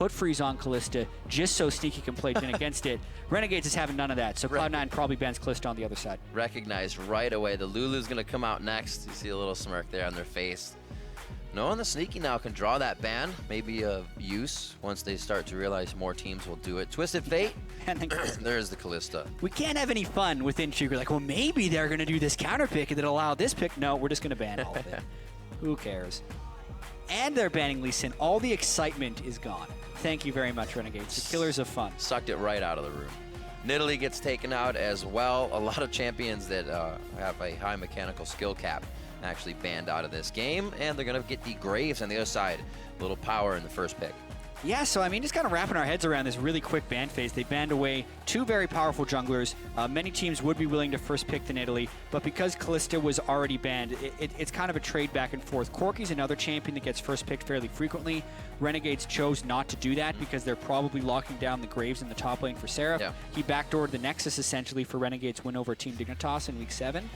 put freeze on Kalista just so Sneaky can play Jhin against it. Renegades is having none of that, so Cloud9 probably bans Kalista on the other side. Recognized right away. The Lulu's going to come out next. You see a little smirk there on their face. Knowing the Sneaky now can draw that ban, maybe of use once they start to realize more teams will do it. Twisted Fate, and then there's the Kalista. We can't have any fun within Sugar. Like, well, maybe they're going to do this counter pick and then allow this pick. No, we're just going to ban all of it. Who cares? And they're banning Lee Sin. All the excitement is gone. Thank you very much, Renegades. The killers of fun. Sucked it right out of the room. Nidalee gets taken out as well. A lot of champions that have a high mechanical skill cap actually banned out of this game, and they're going to get the Graves on the other side. A little power in the first pick. Yeah, so I mean, just kind of wrapping our heads around this really quick ban phase. They banned away 2 very powerful junglers. Many teams would be willing to first pick the Nidalee, but because Kalista was already banned, it's kind of a trade back and forth. Corki's another champion that gets first picked fairly frequently. Renegades chose not to do that because they're probably locking down the Graves in the top lane for Seraph. Yeah. He backdoored the Nexus essentially for Renegades' win over Team Dignitas in Week 7.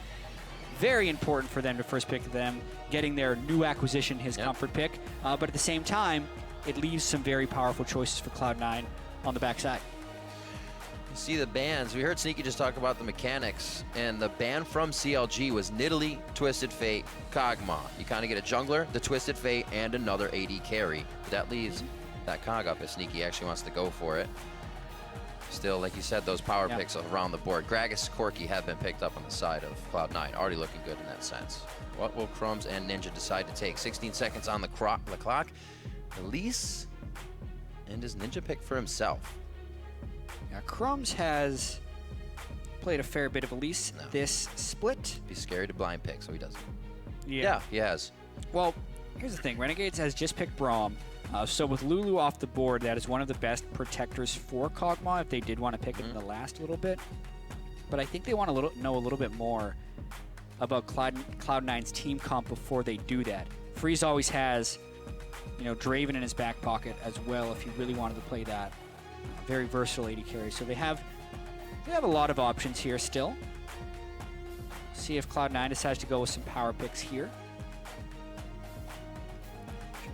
Very important for them to first pick them, getting their new acquisition, his comfort pick. But at the same time, it leaves some very powerful choices for Cloud9 on the backside. You see the bans. We heard Sneaky just talk about the mechanics, and the ban from CLG was Nidalee, Twisted Fate, Kog'Maw. You kind of get a jungler, the Twisted Fate, and another AD carry. But that leaves that Kog up if Sneaky actually wants to go for it. Still, like you said, those power picks around the board. Gragas, Corki have been picked up on the side of Cloud9. Already looking good in that sense. What will Crumbzz and Ninja decide to take? 16 seconds on the clock. Elise, and does Ninja pick for himself? Yeah, Crumbzz has played a fair bit of Elise this split. Be scary to blind pick, so he doesn't. Yeah, he has. Well, here's the thing. Renegades has just picked Braum. So with Lulu off the board, that is one of the best protectors for Kog'Maw if they did want to pick it in the last little bit. But I think they want to know a little bit more about Cloud9's team comp before they do that. Freeze always has, you know, Draven in his back pocket as well if he really wanted to play that. Very versatile AD carry. So they have a lot of options here still. See if Cloud9 decides to go with some power picks here.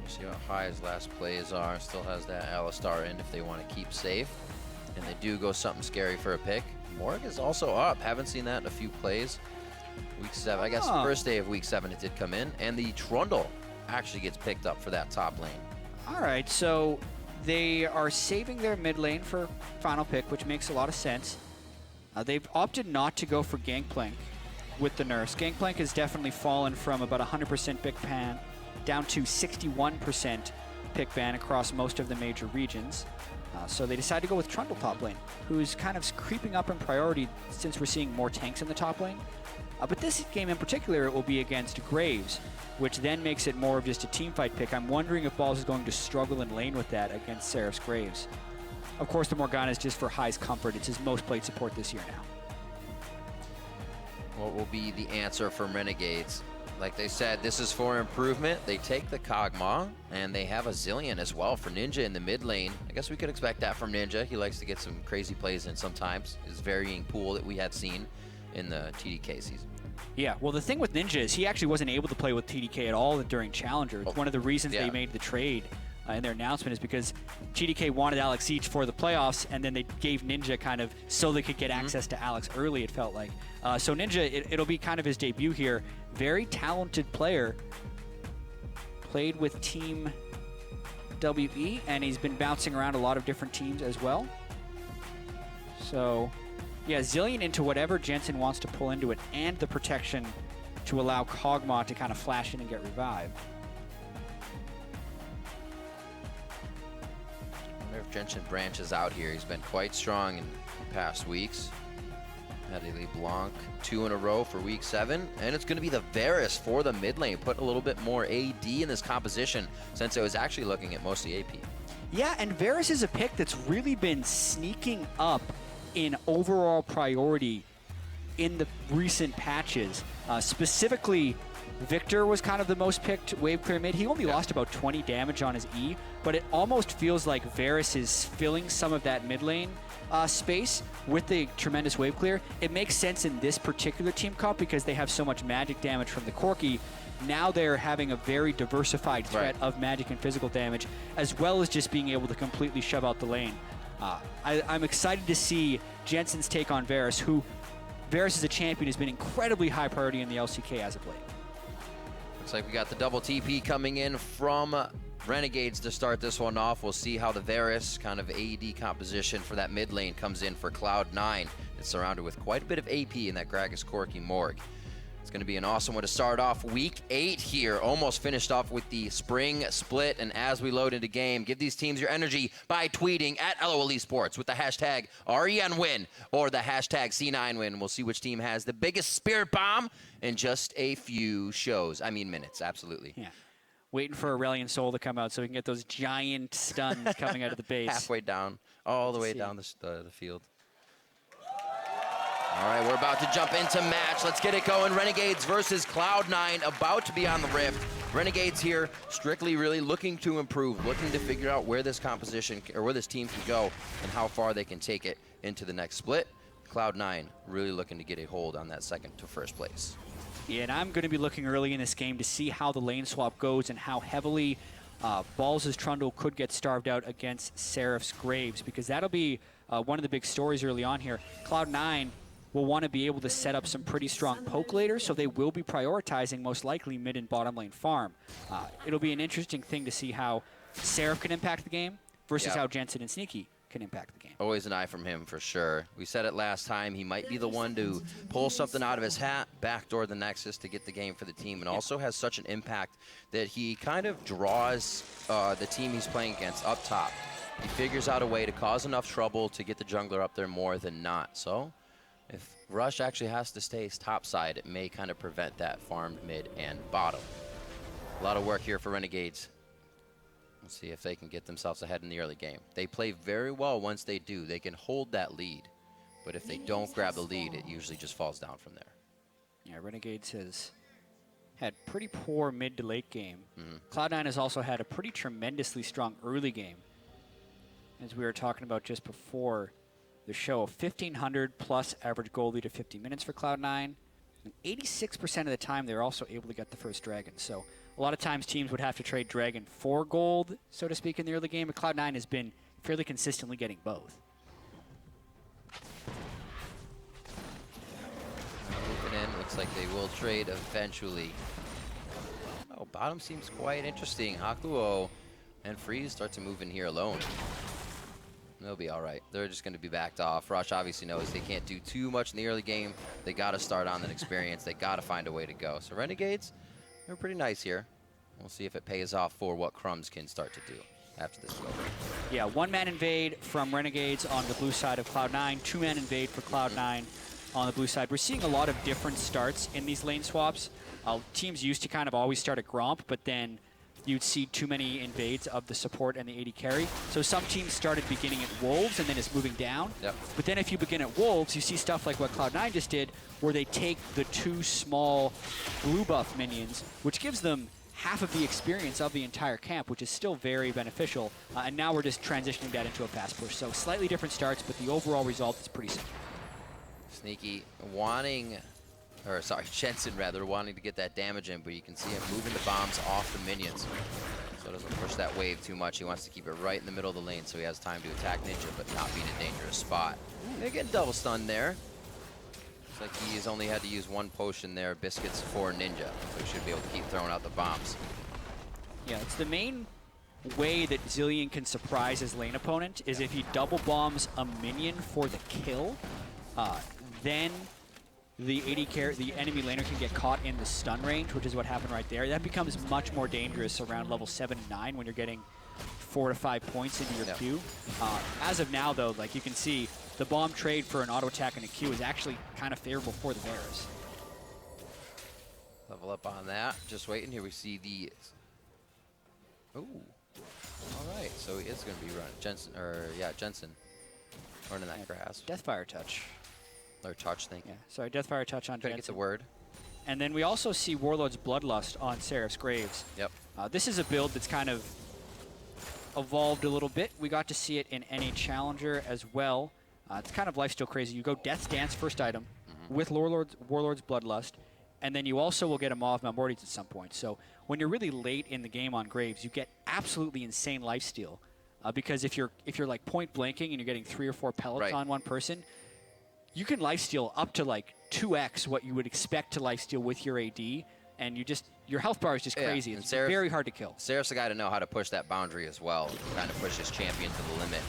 See how high his last plays are. Still has that Alistar in if they want to keep safe. And they do go something scary for a pick. Morg is also up. Haven't seen that in a few plays. Week 7. I guess the first day of Week 7 it did come in. And the Trundle actually gets picked up for that top lane. All right, so they are saving their mid lane for final pick, which makes a lot of sense. They've opted not to go for Gangplank with the Nurse. Gangplank has definitely fallen from about 100% pick ban down to 61% pick ban across most of the major regions. So they decided to go with Trundle top lane, who's kind of creeping up in priority since we're seeing more tanks in the top lane. But this game in particular, it will be against Graves, which then makes it more of just a team fight pick. I'm wondering if Balls is going to struggle in lane with that against Seraph's Graves. Of course, the Morgana is just for High's comfort. It's his most played support this year now. What will be the answer from Renegades? Like they said, this is for improvement. They take the Kog'Maw, and they have a Zilean as well for Ninja in the mid lane. I guess we could expect that from Ninja. He likes to get some crazy plays in sometimes. His varying pool that we had seen in the TDK season. Yeah, well, the thing with Ninja is he actually wasn't able to play with TDK at all during Challenger. It's one of the reasons they made the trade in their announcement is because TDK wanted Alex each for the playoffs, and then they gave Ninja kind of so they could get access to Alex early, it felt like. So Ninja, it'll be kind of his debut here. Very talented player. Played with Team WE, and he's been bouncing around a lot of different teams as well. So, yeah, Zilean into whatever Jensen wants to pull into it, and the protection to allow Kog'Maw to kind of flash in and get revived. I wonder if Jensen branches out here. He's been quite strong in past weeks. Had a LeBlanc 2 in a row for Week 7, and it's going to be the Varus for the mid lane. Put a little bit more AD in this composition since I was actually looking at mostly AP. Yeah, and Varus is a pick that's really been sneaking up in overall priority in the recent patches. Specifically, Victor was kind of the most picked wave clear mid. He only lost about 20 damage on his E, but it almost feels like Varus is filling some of that mid lane space with the tremendous wave clear. It makes sense in this particular team comp because they have so much magic damage from the Corki. Now they're having a very diversified threat of magic and physical damage, as well as just being able to completely shove out the lane. I'm excited to see Jensen's take on Varus, who Varus as a champion has been incredibly high priority in the LCK as of late. Looks like we got the double TP coming in from Renegades to start this one off. We'll see how the Varus kind of AD composition for that mid lane comes in for Cloud9. It's surrounded with quite a bit of AP in that Gragas, Corki, Morg. It's going to be an awesome one to start off week 8 here. Almost finished off with the spring split. And as we load into game, give these teams your energy by tweeting at LOL eSports with the hashtag RENWin or the hashtag C9Win. We'll see which team has the biggest spirit bomb in just a few minutes. Absolutely. Yeah. Waiting for Aurelion Soul to come out so we can get those giant stuns coming out of the base. Halfway down, all the way down the field. All right, we're about to jump into match. Let's get it going. Renegades versus Cloud9, about to be on the Rift. Renegades here, strictly really looking to improve, looking to figure out where this composition, or where this team can go and how far they can take it into the next split. Cloud9 really looking to get a hold on that second to first place. Yeah, and I'm going to be looking early in this game to see how the lane swap goes and how heavily Balls' Trundle could get starved out against Seraph's Graves, because that'll be one of the big stories early on here. Cloud9 will want to be able to set up some pretty strong poke later, so they will be prioritizing most likely mid and bottom lane farm. It'll be an interesting thing to see how Seraph can impact the game versus how Jensen and Sneaky can impact the game. Always an eye from him for sure. We said it last time, he might be the one to pull something out of his hat, backdoor the Nexus to get the game for the team, and also has such an impact that he kind of draws the team he's playing against up top. He figures out a way to cause enough trouble to get the jungler up there more than not. So if Rush actually has to stay topside, it may kind of prevent that farmed mid and bottom. A lot of work here for Renegades. Let's see if they can get themselves ahead in the early game. They play very well once they do. They can hold that lead. But if they don't grab the lead, it usually just falls down from there. Yeah, Renegades has had pretty poor mid to late game. Cloud9 has also had a pretty tremendously strong early game. As we were talking about just before the show, 1,500 plus average goal lead of 50 minutes for Cloud9. And 86% of the time, they're also able to get the first dragon. So a lot of times teams would have to trade dragon for gold, so to speak, in the early game. But Cloud9 has been fairly consistently getting both. Moving in, looks like they will trade eventually. Oh, bottom seems quite interesting. Hakuho and Freeze start to move in here alone. They'll be all right. They're just going to be backed off. Rush obviously knows they can't do too much in the early game. They got to start on that experience. They got to find a way to go. So Renegades, they're pretty nice here. We'll see if it pays off for what Crumbzz can start to do after this is over. Yeah, one-man invade from Renegades on the blue side of Cloud9. Two-man invade for Cloud9 on the blue side. We're seeing a lot of different starts in these lane swaps. Teams used to kind of always start at Gromp, but then you'd see too many invades of the support and the AD carry. So some teams started beginning at Wolves and then it's moving down. But then if you begin at Wolves, you see stuff like what Cloud9 just did, where they take the two small blue buff minions, which gives them half of the experience of the entire camp, which is still very beneficial. And now we're just transitioning that into a fast push. So slightly different starts, but the overall result is pretty similar. Sneaky wanting, or sorry, Jensen rather, wanting to get that damage in, but you can see him moving the bombs off the minions. So it doesn't push that wave too much. He wants to keep it right in the middle of the lane so he has time to attack Ninja, but not be in a dangerous spot. They get double stunned there. Looks like he's only had to use one potion there, Biscuits for Ninja, so he should be able to keep throwing out the bombs. Yeah, it's the main way that Zilean can surprise his lane opponent is if he double bombs a minion for the kill, then the enemy laner can get caught in the stun range, which is what happened right there. That becomes much more dangerous around level 7 and 9 when you're getting 4 to 5 points into your Q. As of now, though, like you can see, the bomb trade for an auto attack and a Q is actually kind of favorable for the Varus. Level up on that. Just waiting. Here we see the... Ooh. All right. So he is going to be running. Jensen running that grass. Deathfire touch. Or touch thing. Yeah, sorry, Deathfire touch on Jensen. Jensen. It's a word. And then we also see Warlord's Bloodlust on Seraph's Graves. Yep. This is a build that's kind of evolved a little bit. We got to see it in NA Challenger as well. It's kind of lifesteal crazy. You go Death's Dance first item with Warlord's Bloodlust, and then you also will get a Maw of Malmortes at some point. So when you're really late in the game on Graves, you get absolutely insane lifesteal. Because if you're like point blanking and you're getting 3 or 4 pellets on one person, you can lifesteal up to like 2x what you would expect to lifesteal with your AD, and your health bar is just crazy. It's very hard to kill. Seraph's the guy to know how to push that boundary as well, kind of push his champion to the limit.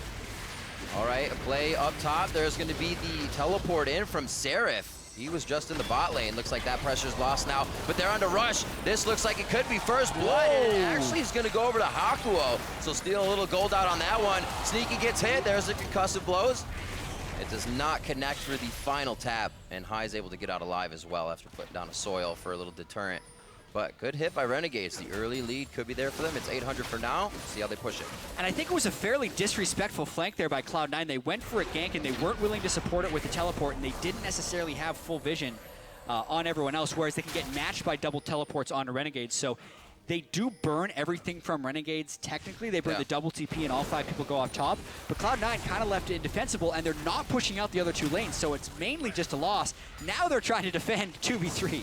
All right, a play up top. There's going to be the teleport in from Seraph. He was just in the bot lane. Looks like that pressure's lost now, but they're on the rush. This looks like it could be first blood, and it actually is going to go over to Hakuho. So steal a little gold out on that one. Sneaky gets hit. There's the concussive blows. It does not connect for the final tap, and High is able to get out alive as well after putting down a soil for a little deterrent. But good hit by Renegades. The early lead could be there for them. It's 800 for now. See how they push it. And I think it was a fairly disrespectful flank there by Cloud9. They went for a gank, and they weren't willing to support it with the teleport, and they didn't necessarily have full vision on everyone else, whereas they can get matched by double teleports onto Renegades. So they do burn everything from Renegades, technically. They burn the double TP, and all 5 people go off top. But Cloud9 kind of left it indefensible, and they're not pushing out the other 2 lanes, so it's mainly just a loss. Now they're trying to defend 2v3.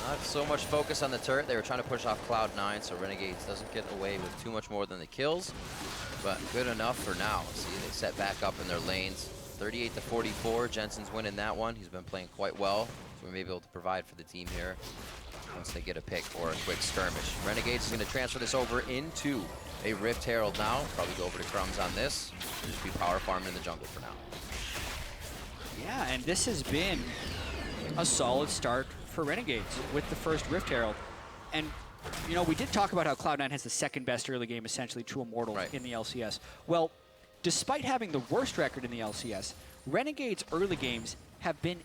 Not so much focus on the turret. They were trying to push off Cloud9, so Renegades doesn't get away with too much more than the kills. But good enough for now. See, they set back up in their lanes. 38-44. Jensen's winning that one. He's been playing quite well, so we may be able to provide for the team here once they get a pick or a quick skirmish. Renegades is going to transfer this over into a Rift Herald now. Probably go over to Crumbzz on this. Just be power farming in the jungle for now. Yeah, and this has been a solid start for Renegades with the first Rift Herald. And, you know, we did talk about how Cloud9 has the second best early game, essentially, to Immortal in the LCS. Well, despite having the worst record in the LCS, Renegades' early games have been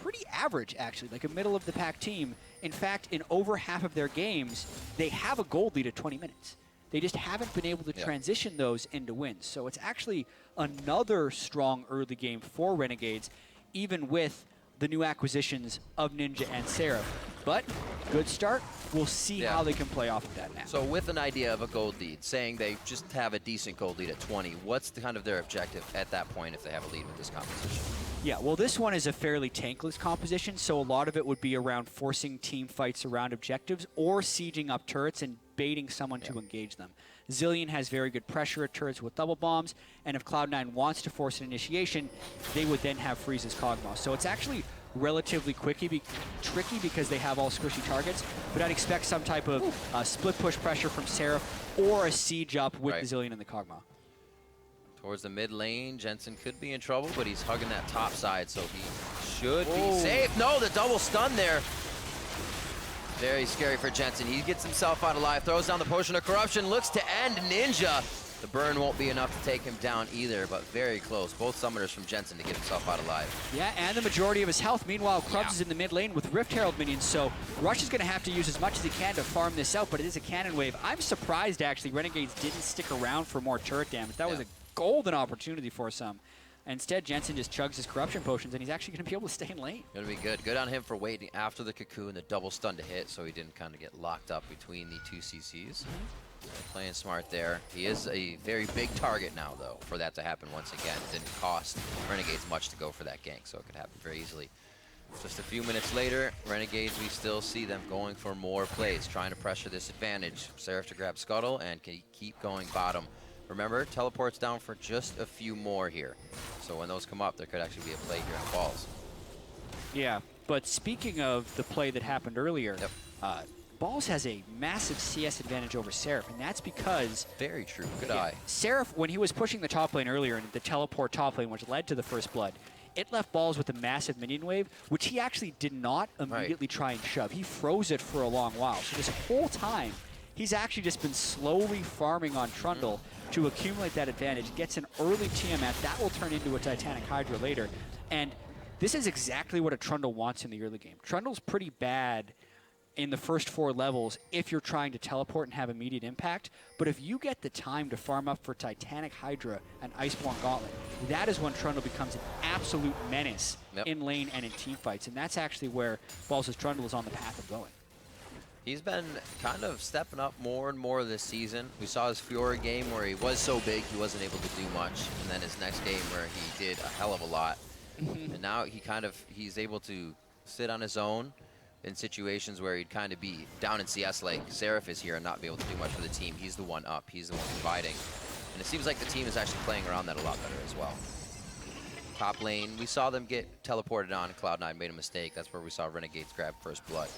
pretty average, actually, like a middle-of-the-pack team. In fact, in over half of their games, they have a gold lead at 20 minutes. They just haven't been able to transition those into wins. So it's actually another strong early game for Renegades, even with the new acquisitions of Ninja and Seraph. But good start. We'll see how they can play off of that now. So with an idea of a gold lead, saying they just have a decent gold lead at 20, what's kind of their objective at that point if they have a lead with this composition? Yeah, well, this one is a fairly tankless composition, so a lot of it would be around forcing team fights around objectives or sieging up turrets and baiting someone to engage them. Zilean has very good pressure at turrets with double bombs, and if Cloud9 wants to force an initiation, they would then have Freeze's Kog'Maw. So it's actually relatively tricky because they have all squishy targets, but I'd expect some type of split push pressure from Seraph or a siege up with the Zilean and the Kog'Maw. Towards the mid lane, Jensen could be in trouble, but he's hugging that top side, so he should be safe. No, the double stun there. Very scary for Jensen. He gets himself out alive, throws down the Potion of Corruption, looks to end Ninja. The burn won't be enough to take him down either, but very close. Both summoners from Jensen to get himself out alive. Yeah, and the majority of his health. Meanwhile, Crumbzz is in the mid lane with Rift Herald minions, so Rush is going to have to use as much as he can to farm this out, but it is a cannon wave. I'm surprised, actually, Renegades didn't stick around for more turret damage. That was a golden opportunity for some. Instead, Jensen just chugs his corruption potions, and he's actually going to be able to stay in lane. Going to be good. Good on him for waiting after the cocoon, the double stun to hit, so he didn't kind of get locked up between the 2 CCs. Playing smart there. He is a very big target now, though, for that to happen once again. It didn't cost Renegades much to go for that gank, so it could happen very easily. Just a few minutes later, Renegades, we still see them going for more plays, trying to pressure this advantage. Seraph to grab Scuttle and can keep going bottom. Remember, teleports down for just a few more here. So when those come up, there could actually be a play here on balls. Yeah, but speaking of the play that happened earlier, Balls has a massive CS advantage over Seraph, and that's because... Very true. Good eye. Seraph, when he was pushing the top lane earlier, and the teleport top lane, which led to the first blood, it left Balls with a massive minion wave, which he actually did not immediately try and shove. He froze it for a long while. So this whole time, he's actually just been slowly farming on Trundle to accumulate that advantage. Gets an early Tiamat. That will turn into a Titanic Hydra later. And this is exactly what a Trundle wants in the early game. Trundle's pretty bad in the first 4 levels if you're trying to teleport and have immediate impact. But if you get the time to farm up for Titanic Hydra and Iceborne Gauntlet, that is when Trundle becomes an absolute menace in lane and in team fights. And that's actually where Balls' Trundle is on the path of going. He's been kind of stepping up more and more this season. We saw his Fiora game where he was so big he wasn't able to do much. And then his next game where he did a hell of a lot. And now he's able to sit on his own in situations where he'd kind of be down in CS like Seraph is here and not be able to do much for the team. He's the one up. He's the one providing. And it seems like the team is actually playing around that a lot better as well. Top lane, we saw them get teleported on. Cloud9 made a mistake. That's where we saw Renegades grab first blood.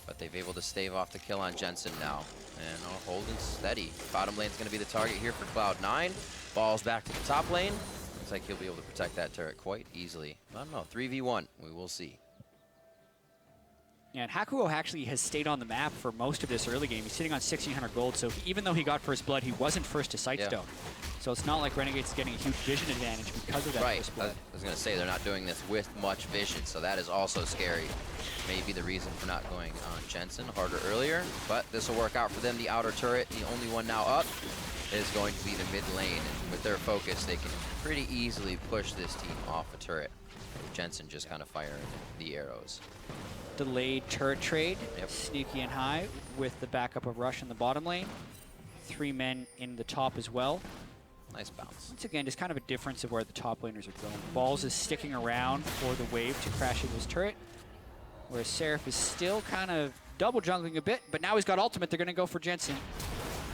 But they've able to stave off the kill on Jensen now. And holding steady. Bottom lane's going to be the target here for Cloud9. Balls back to the top lane. Looks like he'll be able to protect that turret quite easily. I don't know, 3v1. We will see. Yeah, and Hakuho actually has stayed on the map for most of this early game. He's sitting on 1,600 gold, so even though he got first blood, he wasn't first to Sightstone. So it's not like Renegades is getting a huge vision advantage because of that first blood. I was going to say, they're not doing this with much vision, so that is also scary. Maybe the reason for not going on Jensen harder earlier, but this will work out for them. The outer turret, the only one now up, is going to be the mid lane. And with their focus, they can pretty easily push this team off a turret. Jensen just kind of firing the arrows. Delayed turret trade, sneaky and high with the backup of Rush in the bottom lane. 3 men in the top as well. Nice bounce. Once again, just kind of a difference of where the top laners are going. Balls is sticking around for the wave to crash into his turret, whereas Seraph is still kind of double jungling a bit, but now he's got ultimate. They're going to go for Jensen.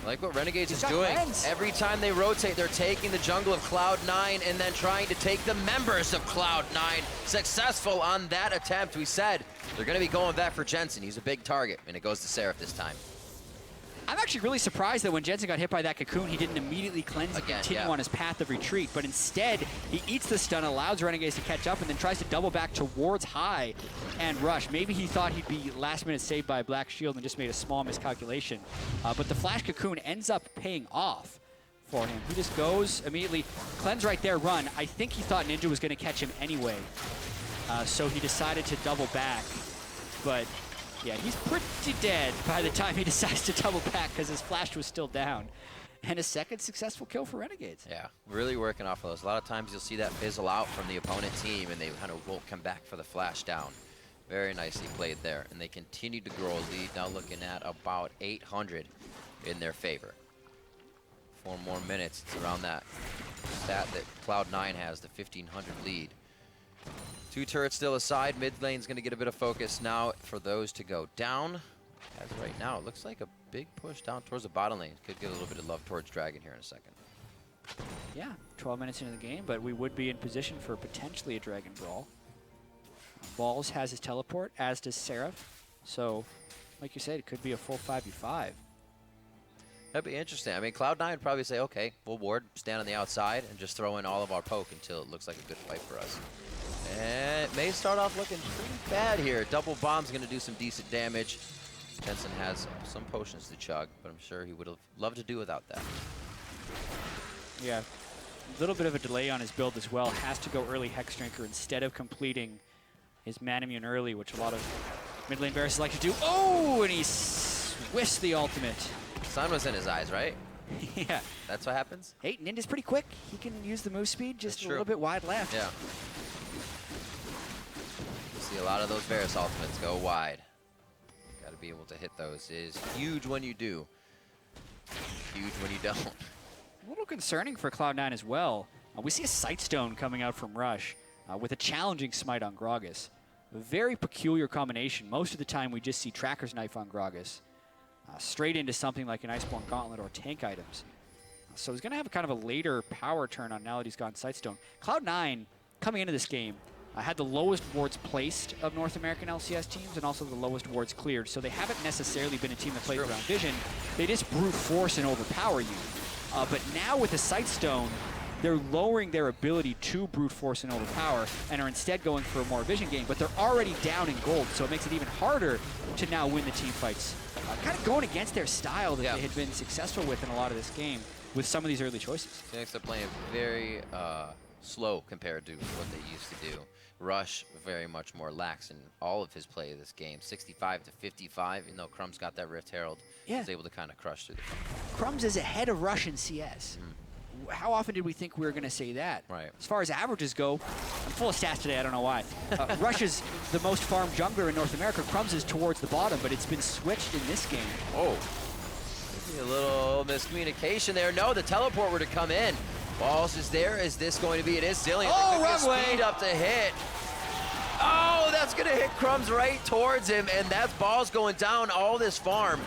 Like what Renegades is doing. Every time they rotate, they're taking the jungle of Cloud9 and then trying to take the members of Cloud9. Successful on that attempt. We said they're going to be going back for Jensen. He's a big target, and it goes to Seraph this time. I'm actually really surprised that when Jensen got hit by that cocoon, he didn't immediately cleanse and continue on his path of retreat, but instead, he eats the stun, allows Renegades to catch up, and then tries to double back towards high and rush. Maybe he thought he'd be last minute saved by a black shield and just made a small miscalculation. But the flash cocoon ends up paying off for him. He just goes immediately, cleanse right there, run. I think he thought Ninja was going to catch him anyway, so he decided to double back, but yeah, he's pretty dead by the time he decides to double back because his flash was still down. And a second successful kill for Renegades. Yeah, really working off of those. A lot of times you'll see that fizzle out from the opponent team and they kind of won't come back for the flash down. Very nicely played there. And they continue to grow a lead, now looking at about 800 in their favor. 4 more minutes, it's around that stat that Cloud9 has, the 1,500 lead. 2 turrets still aside. Mid lane's going to get a bit of focus now for those to go down. As right now, it looks like a big push down towards the bottom lane. Could get a little bit of love towards Dragon here in a second. Yeah, 12 minutes into the game, but we would be in position for potentially a Dragon Brawl. Balls has his teleport, as does Seraph. So, like you said, it could be a full 5v5. That'd be interesting. I mean, Cloud9 would probably say, okay, we'll ward, stand on the outside, and just throw in all of our poke until it looks like a good fight for us. And it may start off looking pretty bad here. Double bomb's going to do some decent damage. Jensen has some potions to chug, but I'm sure he would have loved to do without that. Yeah, a little bit of a delay on his build as well. Has to go early Hex Drinker instead of completing his Manamune early, which a lot of mid lane Varus like to do. Oh, and he whiffs the ultimate. Sun was in his eyes, right? Yeah. That's what happens? Hey, Ninja's pretty quick. He can use the move speed just a little bit wide left. Yeah. See a lot of those Varus ultimates go wide. Got to be able to hit those. It is huge when you do. Huge when you don't. A little concerning for Cloud9 as well. We see a Sightstone coming out from Rush with a challenging smite on Gragas. A very peculiar combination. Most of the time we just see Tracker's Knife on Gragas. Straight into something like an Iceborne Gauntlet or tank items. So he's going to have a kind of a later power turn on now that he's gone Sightstone. Cloud9, coming into this game, had the lowest wards placed of North American LCS teams and also the lowest wards cleared. So they haven't necessarily been a team that plays around vision. They just brute force and overpower you. But now with the Sightstone, they're lowering their ability to brute force and overpower and are instead going for a more vision game. But they're already down in gold, so it makes it even harder to now win the team fights. Kind of going against their style that they had been successful with in a lot of this game with some of these early choices. Phoenix are playing very slow compared to what they used to do. Rush very much more lax in all of his play of this game. 65 to 55, even though Crumbzz got that Rift Herald, he was able to kind of crush through the front. Crumbzz is ahead of Rush in CS. How often did we think we were going to say that? Right. As far as averages go, I'm full of stats today, I don't know why. Rush is the most farmed jungler in North America. Crumbzz is towards the bottom, but it's been switched in this game. Oh, maybe a little miscommunication there. No, the teleport were to come in. Balls is there. Is this going to be? It is Zilean. Oh, wrong way. Speed up to hit. Oh, that's going to hit Crumbzz right towards him, and that's Balls going down all this farm.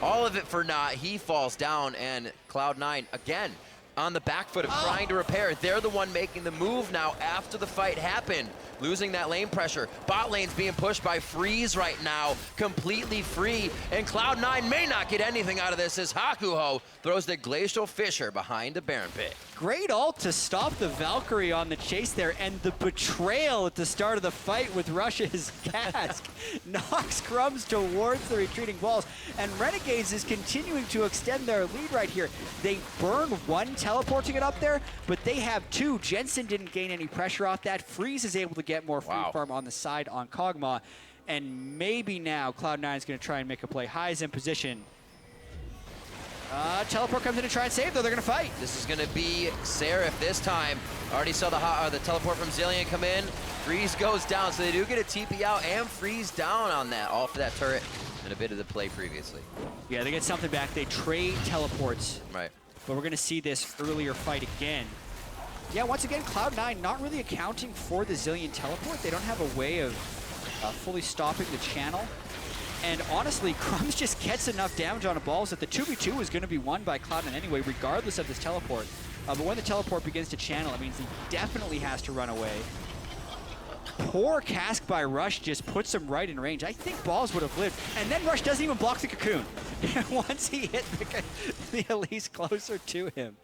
All of it for naught. He falls down, and Cloud9 again on the back foot of trying to repair. They're the one making the move now after the fight happened. Losing that lane pressure. Bot lane's being pushed by Freeze right now, completely free, and Cloud9 may not get anything out of this as Hakuho throws the Glacial Fissure behind the Baron Pit. Great ult to stop the Valkyrie on the chase there, and the betrayal at the start of the fight with Rush's cask knocks Crumbzz towards the retreating Balls, and Renegades is continuing to extend their lead right here. They burn one teleport to get up there, but they have two. Jensen didn't gain any pressure off that. Freeze is able to get more free farm on the side on Kog'Maw, and maybe now Cloud9 is going to try and make a play. High's in position. Teleport comes in to try and save, though. They're going to fight. This is going to be Seraph this time. Already saw the teleport from Zilean come in. Freeze goes down, so they do get a TP out and Freeze down on that, all for that turret and a bit of the play previously. Yeah, they get something back. They trade teleports. Right. But we're going to see this earlier fight again. Yeah, once again, Cloud9 not really accounting for the Zilean teleport. They don't have a way of fully stopping the channel. And honestly, Crumbzz just gets enough damage on the Balls that the 2v2 is going to be won by Cloud9 anyway, regardless of this teleport. But when the teleport begins to channel, it means he definitely has to run away. Poor cask by Rush just puts him right in range. I think Balls would have lived. And then Rush doesn't even block the cocoon. Once he hit the Elise closer to him.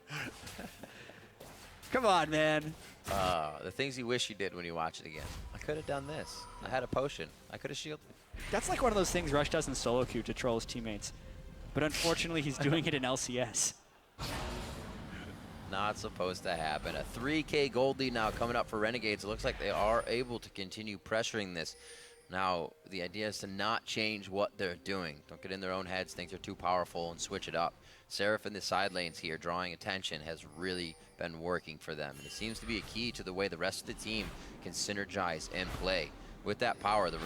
Come on, man. The things you wish you did when you watch it again. I could have done this. I had a potion. I could have shielded. That's like one of those things Rush does in solo queue to troll his teammates. But unfortunately, he's doing it in LCS. Not supposed to happen. A 3K gold lead now coming up for Renegades. It looks like they are able to continue pressuring this. Now, the idea is to not change what they're doing. Don't get in their own heads, think they're too powerful, and switch it up. Seraph in the side lanes here, drawing attention, has really been working for them. And it seems to be a key to the way the rest of the team can synergize and play. With that power, the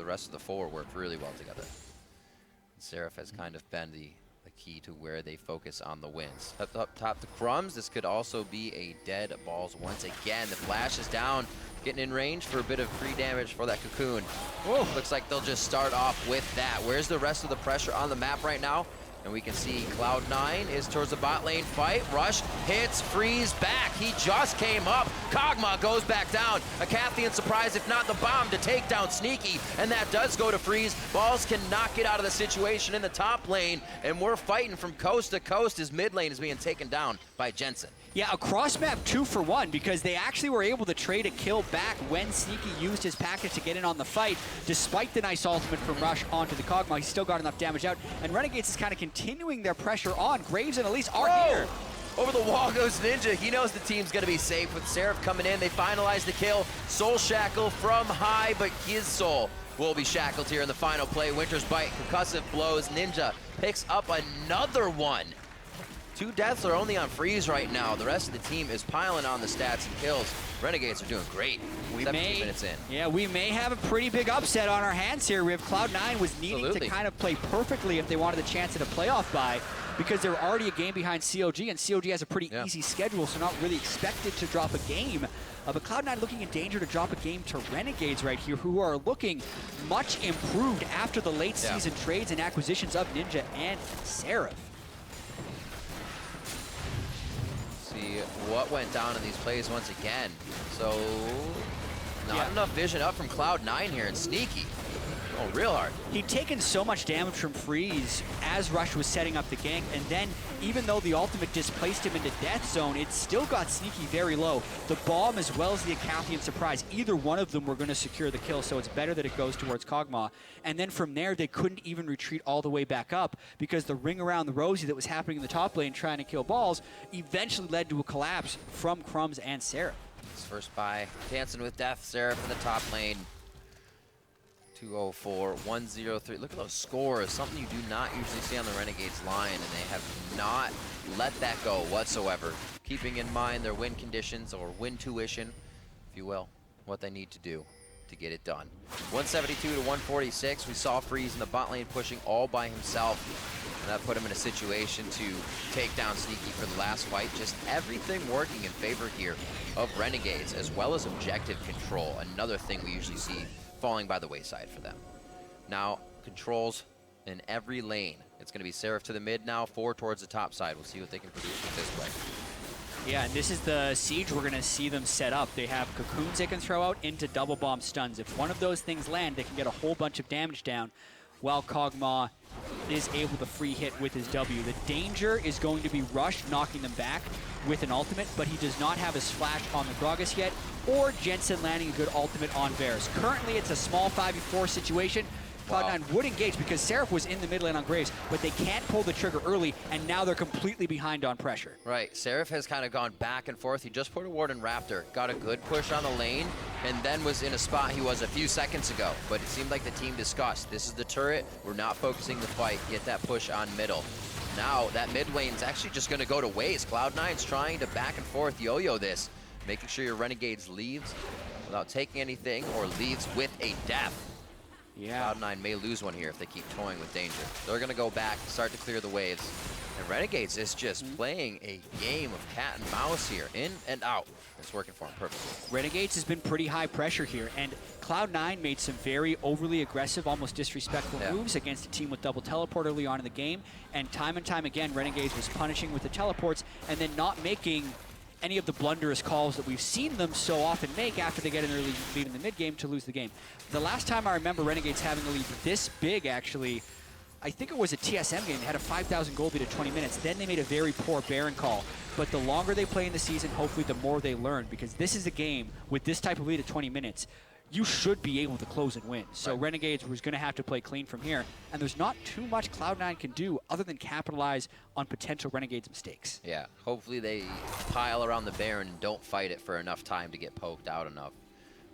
rest of the four work really well together. Seraph has kind of been the key to where they focus on the wins. Up top to Crumbzz. This could also be a dead Balls once again. The flash is down, getting in range for a bit of free damage for that cocoon. Oh, looks like they'll just start off with that. Where's the rest of the pressure on the map right now? And we can see Cloud9 is towards the bot lane fight. Rush hits Freeze back. He just came up. Kog'Maw goes back down. A Cathian surprise, if not the bomb, to take down Sneaky. And that does go to Freeze. Balls cannot get out of the situation in the top lane. And we're fighting from coast to coast as mid lane is being taken down by Jensen. Yeah, a cross-map 2-for-1 because they actually were able to trade a kill back when Sneaky used his package to get in on the fight. Despite the nice ultimate from Rush onto the Kog'Maw, he still got enough damage out. And Renegades is kind of continuing their pressure on. Graves and Elise are here. Over the wall goes Ninja. He knows the team's going to be safe with Seraph coming in. They finalize the kill. Soul Shackle from high, but his soul will be shackled here in the final play. Winter's Bite, concussive blows. Ninja picks up another one. 2 deaths are only on Freeze right now. The rest of the team is piling on the stats and kills. Renegades are doing great. 17 minutes in. Yeah, we may have a pretty big upset on our hands here. We have Cloud9 was needing to kind of play perfectly if they wanted a chance at a playoff bye because they're already a game behind COG, and COG has a pretty easy schedule, so not really expected to drop a game. But Cloud9 looking in danger to drop a game to Renegades right here, who are looking much improved after the late season trades and acquisitions of Ninja and Seraph. See what went down in these plays once again. So not enough vision up from Cloud9 here, and Sneaky Oh, real hard. He'd taken so much damage from Freeze as Rush was setting up the gank, and then even though the ultimate displaced him into death zone, it still got Sneaky very low. The bomb as well as the Acathian surprise, either one of them were going to secure the kill, so it's better that it goes towards Kog'Maw. And then from there, they couldn't even retreat all the way back up because the ring around the Rosie that was happening in the top lane trying to kill balls eventually led to a collapse from Crumbzz and Seraph. His first buy, dancing with death, Seraph in the top lane. 204, 103. Look at those scores. Something you do not usually see on the Renegades line, and they have not let that go whatsoever. Keeping in mind their win conditions, or win tuition, if you will, what they need to do to get it done. 172 to 146. We saw Freeze in the bot lane pushing all by himself, and that put him in a situation to take down Sneaky for the last fight. Just everything working in favor here of Renegades, as well as objective control. Another thing we usually see falling by the wayside for them. Now, controls in every lane. It's going to be Seraph to the mid now, 4 towards the top side. We'll see what they can produce with this play. Yeah, and this is the siege we're going to see them set up. They have cocoons they can throw out into double bomb stuns. If one of those things land, they can get a whole bunch of damage down while Kog'Maw is able to free hit with his W. The danger is going to be Rush knocking them back with an ultimate, but he does not have his flash on the Gragas yet, or Jensen landing a good ultimate on Varus. Currently, it's a small 5v4 situation. Cloud9 would engage because Seraph was in the mid lane on Graves, but they can't pull the trigger early, and now they're completely behind on pressure. Right, Seraph has kind of gone back and forth. He just put a ward in Raptor, got a good push on the lane, and then was in a spot he was a few seconds ago. But it seemed like the team discussed, this is the turret, we're not focusing the fight, get that push on middle. Now, that mid lane's actually just going to go to waste. Cloud9's trying to back and forth yo-yo this, making sure your Renegades leaves without taking anything, or leaves with a death. Yeah. Cloud9 may lose one here if they keep toying with danger. They're going to go back, start to clear the waves. And Renegades is just playing a game of cat and mouse here, in and out. It's working for them perfectly. Renegades has been pretty high pressure here, and Cloud9 made some very overly aggressive, almost disrespectful moves against a team with double teleport early on in the game. And time again, Renegades was punishing with the teleports and then not making any of the blunderous calls that we've seen them so often make after they get an early lead in the mid game to lose the game. The last time I remember Renegades having a lead this big, actually, I think it was a TSM game. They had a 5,000 gold lead at 20 minutes. Then they made a very poor Baron call. But the longer they play in the season, hopefully the more they learn, because this is a game with this type of lead at 20 minutes. You should be able to close and win. So Renegades was going to have to play clean from here. And there's not too much Cloud9 can do other than capitalize on potential Renegades mistakes. Yeah, hopefully they pile around the Baron and don't fight it for enough time to get poked out enough.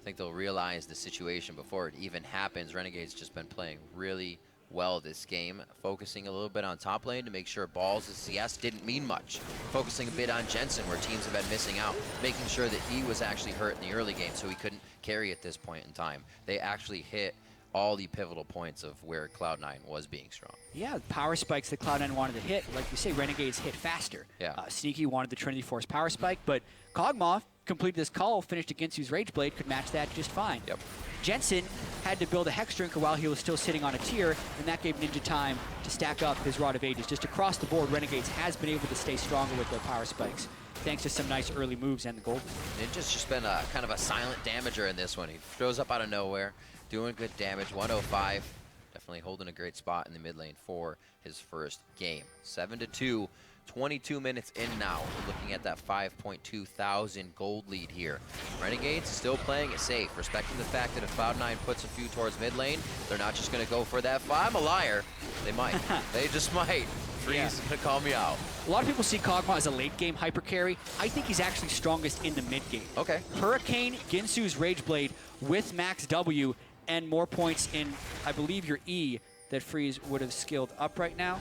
I think they'll realize the situation before it even happens. Renegades just been playing really well this game, focusing a little bit on top lane to make sure balls of CS didn't mean much. Focusing a bit on Jensen, where teams have been missing out, making sure that he was actually hurt in the early game so he couldn't carry at this point in time. They actually hit all the pivotal points of where Cloud9 was being strong. Yeah, power spikes that Cloud9 wanted to hit, like you say, Renegades hit faster. Yeah. Sneaky wanted the Trinity Force power spike, but Kog'Maw completed this call, finished against his Rage Blade, could match that just fine. Yep. Jensen had to build a Hex Drinker while he was still sitting on a tier, and that gave Ninja time to stack up his Rod of Ages. Just across the board, Renegades has been able to stay stronger with their power spikes, thanks to some nice early moves and the gold. Ninja's just been a kind of a silent damager in this one. He shows up out of nowhere, doing good damage, 105. Definitely holding a great spot in the mid lane for his first game. 7-2. 22 minutes in now. We're looking at that 5.2 thousand gold lead here. Renegades still playing it safe, respecting the fact that if Cloud9 puts a few towards mid lane, they're not just going to go for that. I'm a liar. They might. They just might. Freeze is going to call me out. A lot of people see Kog'Maw as a late game hyper carry. I think he's actually strongest in the mid game. Okay. Hurricane, Ginsu's Rage Blade with max W and more points in, I believe, your E that Freeze would have skilled up right now.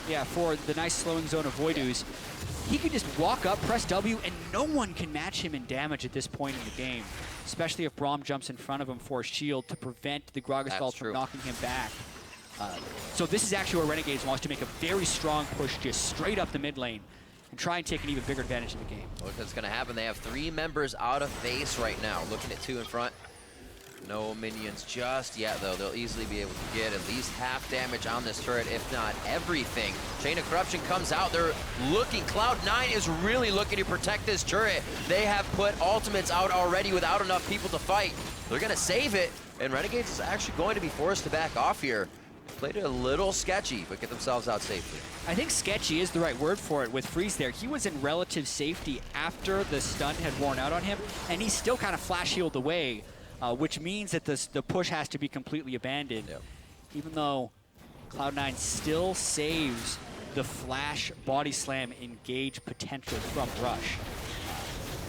Yeah, for the nice slowing zone of Voidoos. He can just walk up, press W, and no one can match him in damage at this point in the game, especially if Braum jumps in front of him for a shield to prevent the Gragas calls from knocking him back. So this is actually where Renegades wants to make a very strong push just straight up the mid lane and try and take an even bigger advantage in the game. Look what's going to happen. They have 3 members out of base right now, looking at 2 in front. No minions just yet, though. They'll easily be able to get at least half damage on this turret, if not everything. Chain of Corruption comes out. They're looking. Cloud9 is really looking to protect this turret. They have put ultimates out already without enough people to fight. They're going to save it, And Renegades is actually going to be forced to back off here. Played it a little sketchy, but get themselves out safely. I think sketchy is the right word for it with Freeze there. He was in relative safety after the stun had worn out on him, and he still kind of flash healed away, which means that the push has to be completely abandoned. Yep. Even though Cloud9 still saves the flash body slam engage potential from Rush.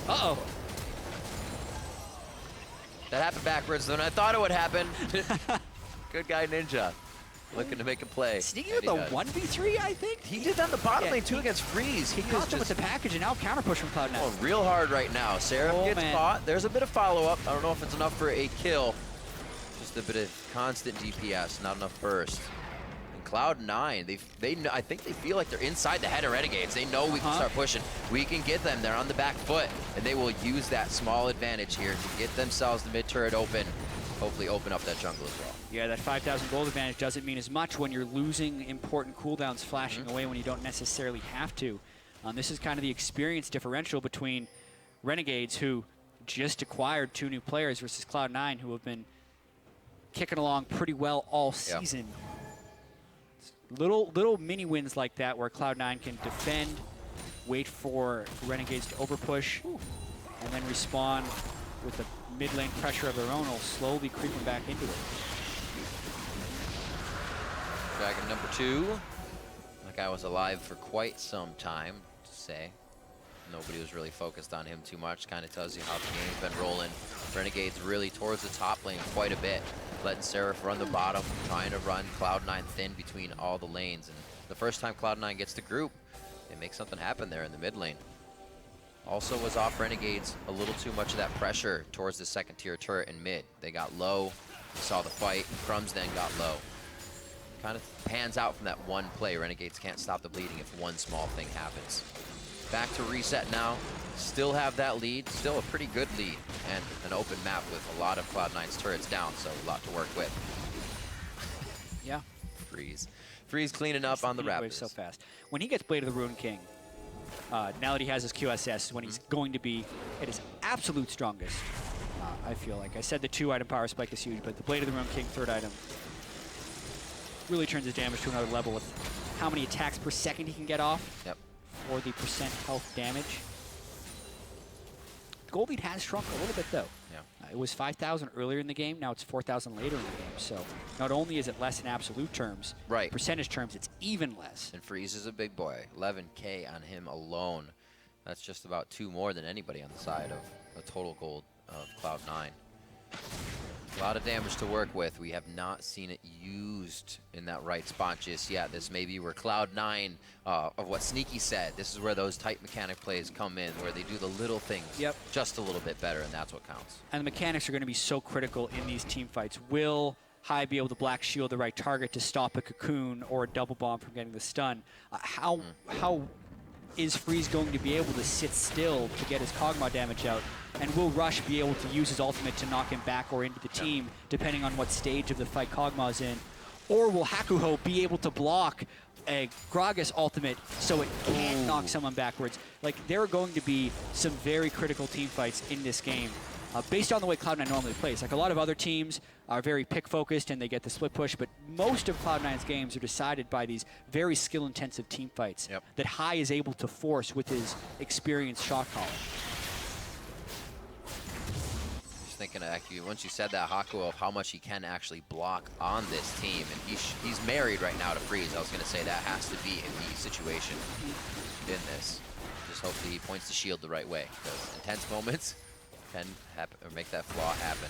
Uh-oh. That happened backwards than I thought it would happen. Good guy Ninja. Looking to make a play. Sneaky with the 1v3, I think? He did that in the bottom lane too against Freeze. He caught them with the package and now counter push from Cloud9. Oh, real hard right now. Seraph gets caught. There's a bit of follow-up. I don't know if it's enough for a kill. Just a bit of constant DPS, not enough burst. And Cloud9, I think they feel like they're inside the head of Renegades. They know we can start pushing. We can get them. They're on the back foot, and they will use that small advantage here to get themselves the mid turret open. Hopefully open up that jungle as well. Yeah, that 5,000 gold advantage doesn't mean as much when you're losing important cooldowns flashing away when you don't necessarily have to. This is kind of the experience differential between Renegades, who just acquired 2 new players, versus Cloud9, who have been kicking along pretty well all season. Little mini wins like that where Cloud9 can defend, wait for Renegades to overpush, and then respawn with the mid lane pressure of their own, will slowly creeping back into it. Dragon number 2. That guy was alive for quite some time, to say. Nobody was really focused on him too much. Kind of tells you how the game's been rolling. Renegades really towards the top lane quite a bit. Letting Seraph run the bottom, trying to run Cloud9 thin between all the lanes. And the first time Cloud9 gets the group, they make something happen there in the mid lane. Also was off Renegades a little too much of that pressure towards the second tier turret in mid. They got low, we saw the fight, Crumbzz then got low. Kind of pans out from that one play. Renegades can't stop the bleeding if one small thing happens. Back to reset now. Still have that lead, still a pretty good lead, and an open map with a lot of Cloud9's turrets down, so a lot to work with. Yeah. Freeze cleaning up on the Raptors. So fast. When he gets Blade of the Ruin King, now that he has his QSS, when he's going to be at his absolute strongest, I feel like. I said the 2-item power spike is huge, but the Blade of the Ruin King, 3rd item, really turns his damage to another level with how many attacks per second he can get off. Yep. For the percent health damage. The gold lead has shrunk a little bit though. Yeah. It was 5,000 earlier in the game, now it's 4,000 later in the game. So not only is it less in absolute terms, percentage terms, it's even less. And Freeze is a big boy, 11K on him alone. That's just about 2 more than anybody on the side of the total gold of Cloud9. A lot of damage to work with. We have not seen it used in that right spot just yet. This may be where Cloud9, of what Sneaky said, this is where those tight mechanic plays come in, where they do the little things just a little bit better, and that's what counts. And the mechanics are going to be so critical in these team fights. Will High be able to black shield the right target to stop a cocoon or a double bomb from getting the stun? How is Freeze going to be able to sit still to get his Kog'Maw damage out? And will Rush be able to use his ultimate to knock him back or into the team, depending on what stage of the fight Kog'Maw's in? Or will Hakuho be able to block a Gragas ultimate so it can't knock someone backwards? Like, there are going to be some very critical team fights in this game, based on the way Cloud9 normally plays. Like, a lot of other teams are very pick-focused and they get the split push, but most of Cloud9's games are decided by these very skill-intensive team fights that High is able to force with his experienced shot caller. Thinking actually, once you said that, Hakuho, of how much he can actually block on this team, and he's married right now to Freeze. I was going to say that has to be in the situation in this. Just hopefully he points the shield the right way, because intense moments can happen or make that flaw happen.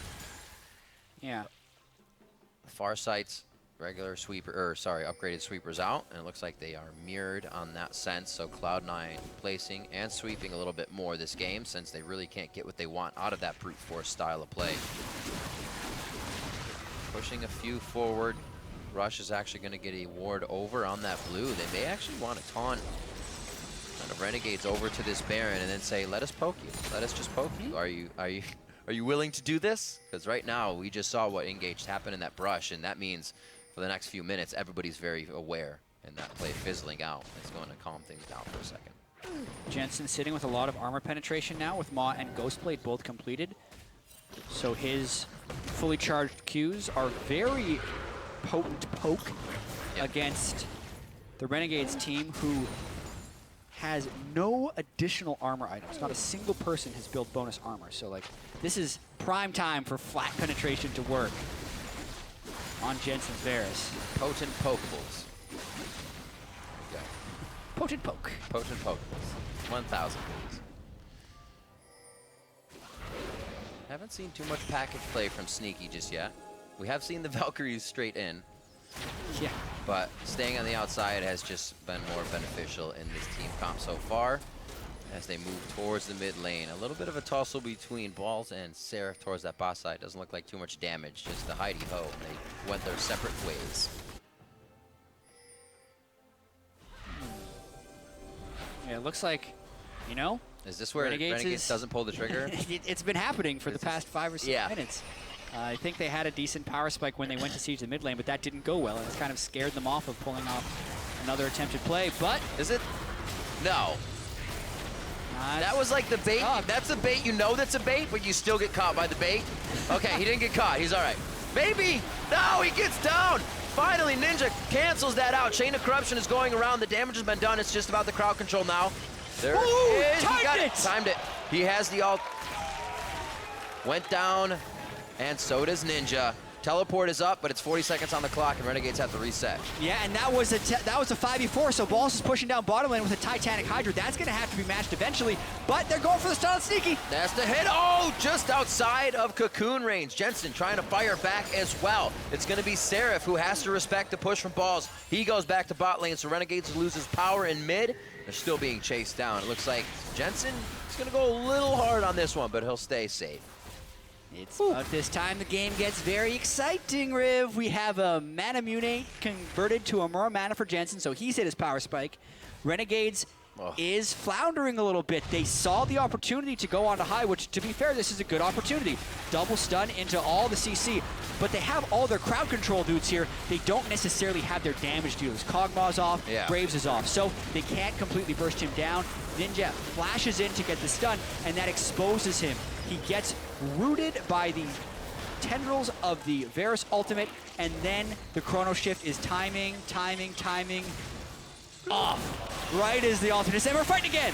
Yeah. Farsight's regular sweeper, or sorry, upgraded sweepers out, and it looks like they are mirrored on that sense. So Cloud9 placing and sweeping a little bit more this game, since they really can't get what they want out of that brute force style of play. Pushing a few forward. Rush is actually going to get a ward over on that blue. They may actually want to taunt kind of Renegades over to this Baron and then say, let us poke you. Let us just poke you. Are you willing to do this? Because right now we just saw what engaged happened in that brush, and that means for the next few minutes, everybody's very aware, and that play fizzling out is going to calm things down for a second. Jensen sitting with a lot of armor penetration now with Maw and Ghostblade both completed. So his fully charged Qs are very potent poke against the Renegades team, who has no additional armor items. Not a single person has built bonus armor. So like, this is prime time for flat penetration to work on Jensen's Varus. Potent pokables. Okay. Potent poke. Potent pokables. 1,000 please. Haven't seen too much package play from Sneaky just yet. We have seen the Valkyries straight in. Yeah. But staying on the outside has just been more beneficial in this team comp so far as they move towards the mid lane. A little bit of a tussle between Balls and Seraph towards that bot side. Doesn't look like too much damage, just the hidey-ho. They went their separate ways. Yeah, it looks like, you know, Is this where Renegades doesn't pull the trigger? It's been happening for the past 5 or 6 minutes. I think they had a decent power spike when they went to siege the mid lane, but that didn't go well, and it's kind of scared them off of pulling off another attempted play. But is it? No. That was like the bait. That's a bait. You know that's a bait, but you still get caught by the bait. Okay, he didn't get caught. He's all right. Maybe. No, he gets down. Finally, Ninja cancels that out. Chain of Corruption is going around. The damage has been done. It's just about the crowd control now. There it is. He got it. Timed it. He has the ult. Went down. And so does Ninja. Teleport is up, but it's 40 seconds on the clock, and Renegades have to reset. Yeah, and that was a 5v4, so Balls is pushing down bottom lane with a Titanic Hydra. That's going to have to be matched eventually, but they're going for the stun on Sneaky. That's the hit. Oh, just outside of Cocoon range. Jensen trying to fire back as well. It's going to be Seraph who has to respect the push from Balls. He goes back to bot lane, so Renegades loses power in mid. They're still being chased down. It looks like Jensen is going to go a little hard on this one, but he'll stay safe. It's about this time the game gets very exciting, Riv. We have a Mana Mune converted to a more mana for Jensen, so he's hit his power spike. Renegades is floundering a little bit. They saw the opportunity to go on to high, which, to be fair, this is a good opportunity. Double stun into all the CC, but they have all their crowd control dudes here. They don't necessarily have their damage dealers. Kog'Maw's off, Braves is off, so they can't completely burst him down. Ninja flashes in to get the stun, and that exposes him. He gets rooted by the tendrils of the Varus ultimate, and then the Chrono Shift is timing off. Right as the ultimate is, and we're fighting again.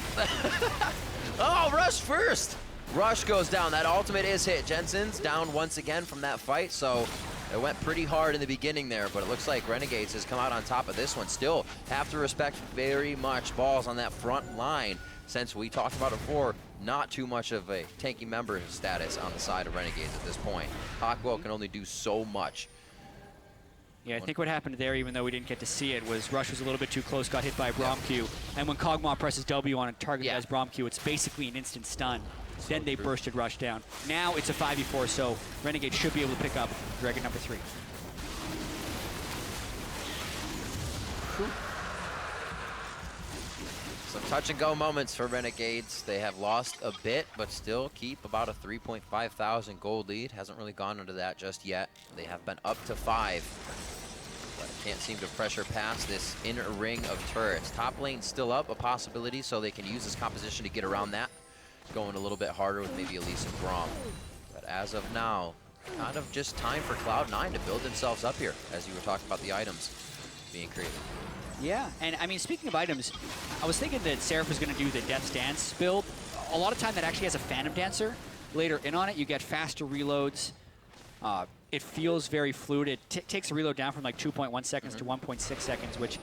Oh, Rush first. Rush goes down. That ultimate is hit. Jensen's down once again from that fight, so it went pretty hard in the beginning there, but it looks like Renegades has come out on top of this one. Still have to respect very much Balls on that front line, since we talked about it before, not too much of a tanky member status on the side of Renegades at this point. Hakuho can only do so much. Yeah, I think what happened there, even though we didn't get to see it, was Rush was a little bit too close, got hit by a Braum Q, and when Kog'Maw presses W on a target that has Braum Q, it's basically an instant stun. Then they bursted Rush down. Now it's a 5v4, so Renegade should be able to pick up Dragon number 3. Some touch and go moments for Renegades. They have lost a bit, but still keep about a 3.5 thousand gold lead. Hasn't really gone into that just yet. They have been up to 5, but can't seem to pressure past this inner ring of turrets. Top lane still up, a possibility, so they can use this composition to get around that. Going a little bit harder with maybe Elise and Braum. But as of now, kind of just time for Cloud9 to build themselves up here, as you were talking about the items being created. Yeah, and I mean, speaking of items, I was thinking that Seraph was going to do the Death's Dance build. A lot of time that actually has a Phantom Dancer later in on it. You get faster reloads. It feels very fluid. It takes the reload down from like 2.1 seconds to 1.6 seconds, which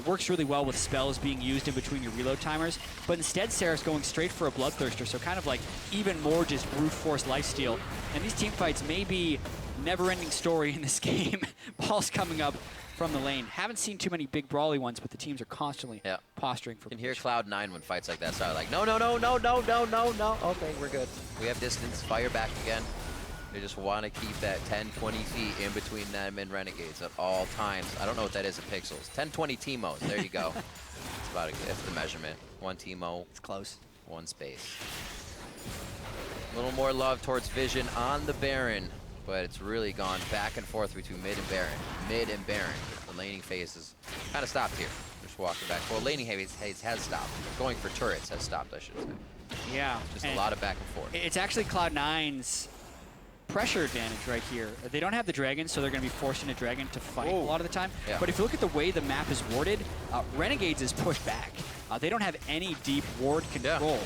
works really well with spells being used in between your reload timers. But instead, Seraph's going straight for a Bloodthirster, so kind of like even more just brute force lifesteal. And these team fights may be never-ending story in this game. Balls coming up from the lane. Haven't seen too many big brawly ones, but the teams are constantly posturing for. You can hear Cloud9 when fights like that start, like, no, no, no, no, no, no, no, no. Okay, we're good. We have distance. Fire back again. They just want to keep that 10, 20 feet in between them and Renegades at all times. I don't know what that is in pixels. 10, 20 Teemos. There you go. It's about that's the measurement. 1 Teemo. It's close. 1 space. A little more love towards Vision on the Baron, but it's really gone back and forth between mid and Baron. Mid and Baron. The laning phase is kind of stopped here. Just walking back. Well, laning phase has stopped. Going for turrets has stopped, I should say. Yeah. Just a lot of back and forth. It's actually Cloud9's pressure advantage right here. They don't have the dragon, so they're going to be forcing a dragon to fight a lot of the time. Yeah. But if you look at the way the map is warded, Renegades is pushed back. They don't have any deep ward control.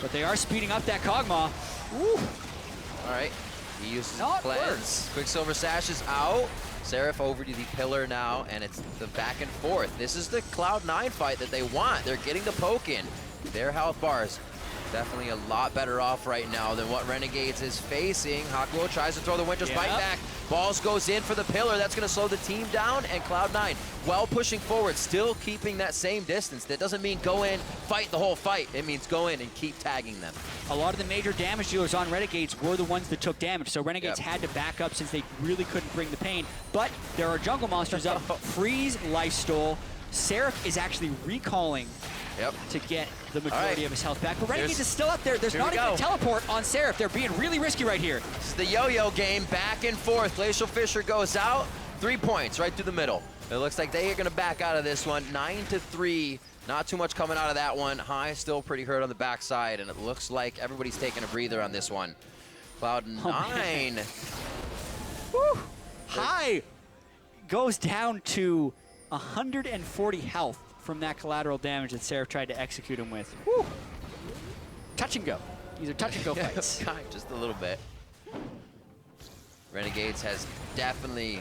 But they are speeding up that Kog'Maw. Woo. All right. He uses Not cleanse. Quicksilver Sash is out. Seraph over to the pillar now, and it's the back and forth. This is the Cloud9 fight that they want. They're getting the poke in. Their health bars definitely a lot better off right now than what Renegades is facing. Hakuho tries to throw the Winter's Bite back. Balls goes in for the pillar. That's going to slow the team down, and Cloud9, while pushing forward, still keeping that same distance. That doesn't mean go in, fight the whole fight. It means go in and keep tagging them. A lot of the major damage dealers on Renegades were the ones that took damage, so Renegades had to back up since they really couldn't bring the pain. But there are jungle monsters up. Freeze, Lifestole. Seraph is actually recalling to get the majority of his health back. But Renegades is still up there. There's not even a teleport on Seraph. They're being really risky right here. This is the yo-yo game, back and forth. Glacial Fisher goes out. 3 points right through the middle. It looks like they are going to back out of this one. 9-3. Not too much coming out of that one. High still pretty hurt on the backside, and it looks like everybody's taking a breather on this one. Cloud9. Woo. High goes down to 140 health from that collateral damage that Seraph tried to execute him with. Woo. Touch and go. These are touch and go fights. Just a little bit. Renegades has definitely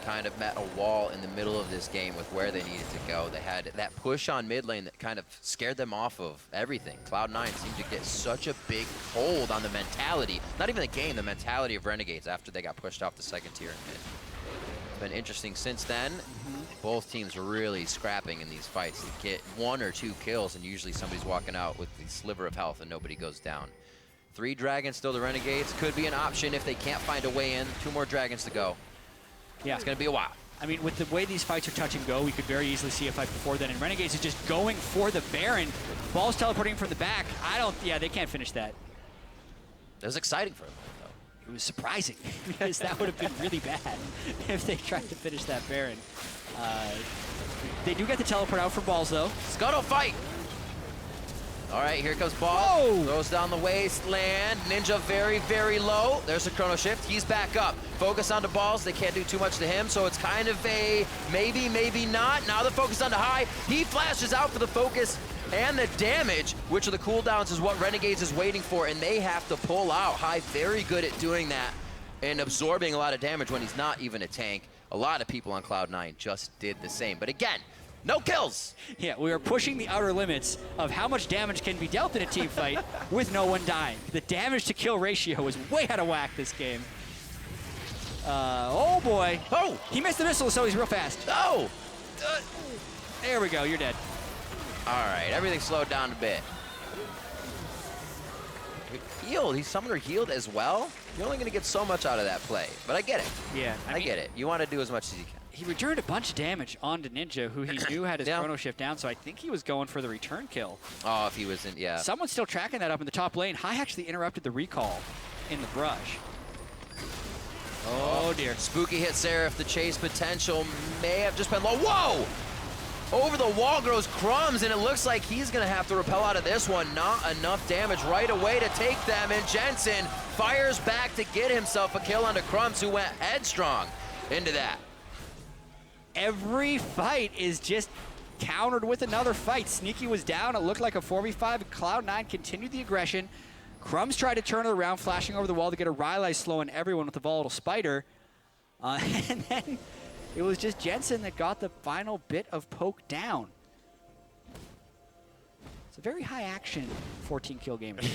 kind of met a wall in the middle of this game with where they needed to go. They had that push on mid lane that kind of scared them off of everything. Cloud9 seemed to get such a big hold on the mentality, not even the game, the mentality of Renegades after they got pushed off the second tier in mid. It's been interesting since then. Both teams are really scrapping in these fights to get 1 or 2 kills, and usually somebody's walking out with the sliver of health and nobody goes down. 3 dragons still to Renegades. Could be an option if they can't find a way in. 2 more dragons to go. Yeah. It's going to be a while. I mean, with the way these fights are touch and go, we could very easily see a fight before then. And Renegades is just going for the Baron. Ball's teleporting from the back. They can't finish that. It was exciting for them, though. It was surprising, because that would have been really bad if they tried to finish that Baron. They do get the teleport out for balls, though. Scuttle fight! All right, here comes Ball. Whoa. Throws down the wasteland. Ninja very, very low. There's a chrono shift. He's back up. Focus onto balls. They can't do too much to him, so it's kind of a maybe, maybe not. Now the focus onto High. He flashes out for the focus and the damage, which of the cooldowns is what Renegades is waiting for, and they have to pull out. High very good at doing that and absorbing a lot of damage when he's not even a tank. A lot of people on Cloud9 just did the same. But again, no kills. Yeah, we are pushing the outer limits of how much damage can be dealt in a team fight with no one dying. The damage to kill ratio is way out of whack this game. Oh boy. Oh! He missed the missile, so he's real fast. Oh! There we go, you're dead. All right, everything slowed down a bit. Healed, he's summoner healed as well? You're only gonna get so much out of that play, but I get it. Yeah. I get it. You want to do as much as you can. He returned a bunch of damage onto Ninja, who he knew had his chrono shift down, so I think he was going for the return kill. Oh, if he wasn't, yeah. Someone's still tracking that up in the top lane. High actually interrupted the recall in the brush. Oh dear. Spooky hit Seraph. The chase potential may have just been low. Whoa! Over the wall goes Crumbzz, and it looks like he's going to have to repel out of this one. Not enough damage right away to take them, and Jensen fires back to get himself a kill onto Crumbzz, who went headstrong into that. Every fight is just countered with another fight. Sneaky was down. It looked like a 4v5. Cloud9 continued the aggression. Crumbzz tried to turn it around, flashing over the wall to get a Rylai slowing everyone with the volatile spider. And then it was just Jensen that got the final bit of poke down. It's a very high action 14 kill game, I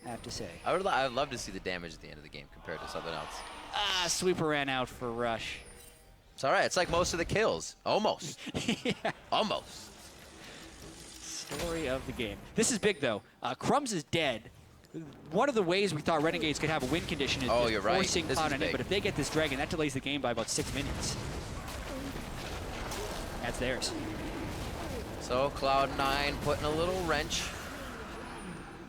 have to say. I would love to see the damage at the end of the game compared to something else. Sweeper ran out for Rush. It's all right. It's like most of the kills. Almost. Yeah. Almost. Story of the game. This is big, though. Crumbzz is dead. One of the ways we thought Renegades could have a win condition is forcing Cloud9 in, but if they get this dragon, that delays the game by about 6 minutes. That's theirs. So Cloud9 putting a little wrench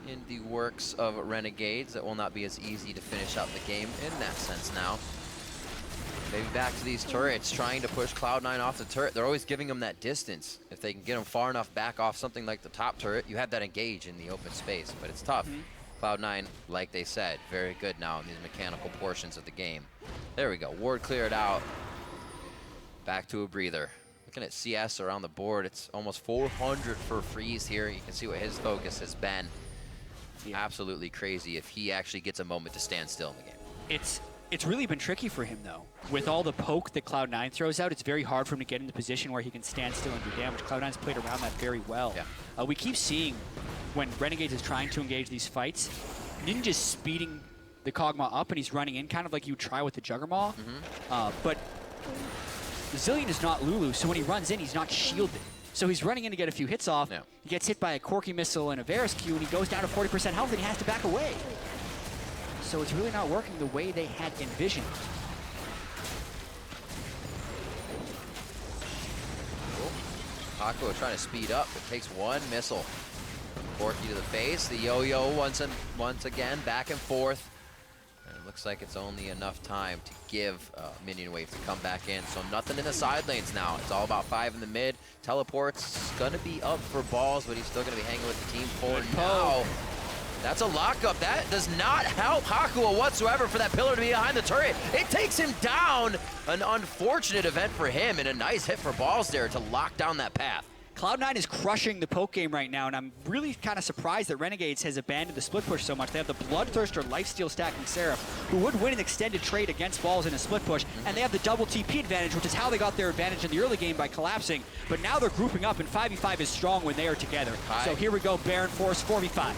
in the works of Renegades. That will not be as easy to finish out the game in that sense now. Maybe back to these turrets, trying to push Cloud9 off the turret. They're always giving them that distance. If they can get them far enough back off something like the top turret, you have that engage in the open space, but it's tough. Cloud9, like they said, very good now in these mechanical portions of the game. There we go. Ward cleared out. Back to a breather. Looking at CS around the board, it's almost 400 for Freeze here. You can see what his focus has been. Yeah. Absolutely crazy if he actually gets a moment to stand still in the game. It's really been tricky for him, though. With all the poke that Cloud9 throws out, it's very hard for him to get in the position where he can stand still and do damage. Cloud9's played around that very well. Yeah. We keep seeing when Renegades is trying to engage these fights, Ninja's speeding the Kog'Maw up, and he's running in kind of like you try with the Juggermaw. But Zilean is not Lulu, so when he runs in, he's not shielded. So he's running in to get a few hits off. Yeah. He gets hit by a Corki missile and a Varus Q, and he goes down to 40% health, and he has to back away. So it's really not working the way they had envisioned. Hakuho trying to speed up. It takes one missile. Corki to the face. The yo-yo once again, back and forth. And it looks like it's only enough time to give minion wave to come back in. So nothing in the side lanes now. It's all about 5 in the mid. Teleport's gonna be up for balls, but he's still gonna be hanging with the team for now. That's a lockup. That does not help Hakuho whatsoever for that pillar to be behind the turret. It takes him down. An unfortunate event for him, and a nice hit for balls there to lock down that path. Cloud9 is crushing the poke game right now, and I'm really kind of surprised that Renegades has abandoned the split push so much. They have the Bloodthirster lifesteal stacking Seraph, who would win an extended trade against balls in a split push, and they have the double TP advantage, which is how they got their advantage in the early game by collapsing. But now they're grouping up, and 5v5 is strong when they are together. So here we go, Baron Force 4v5.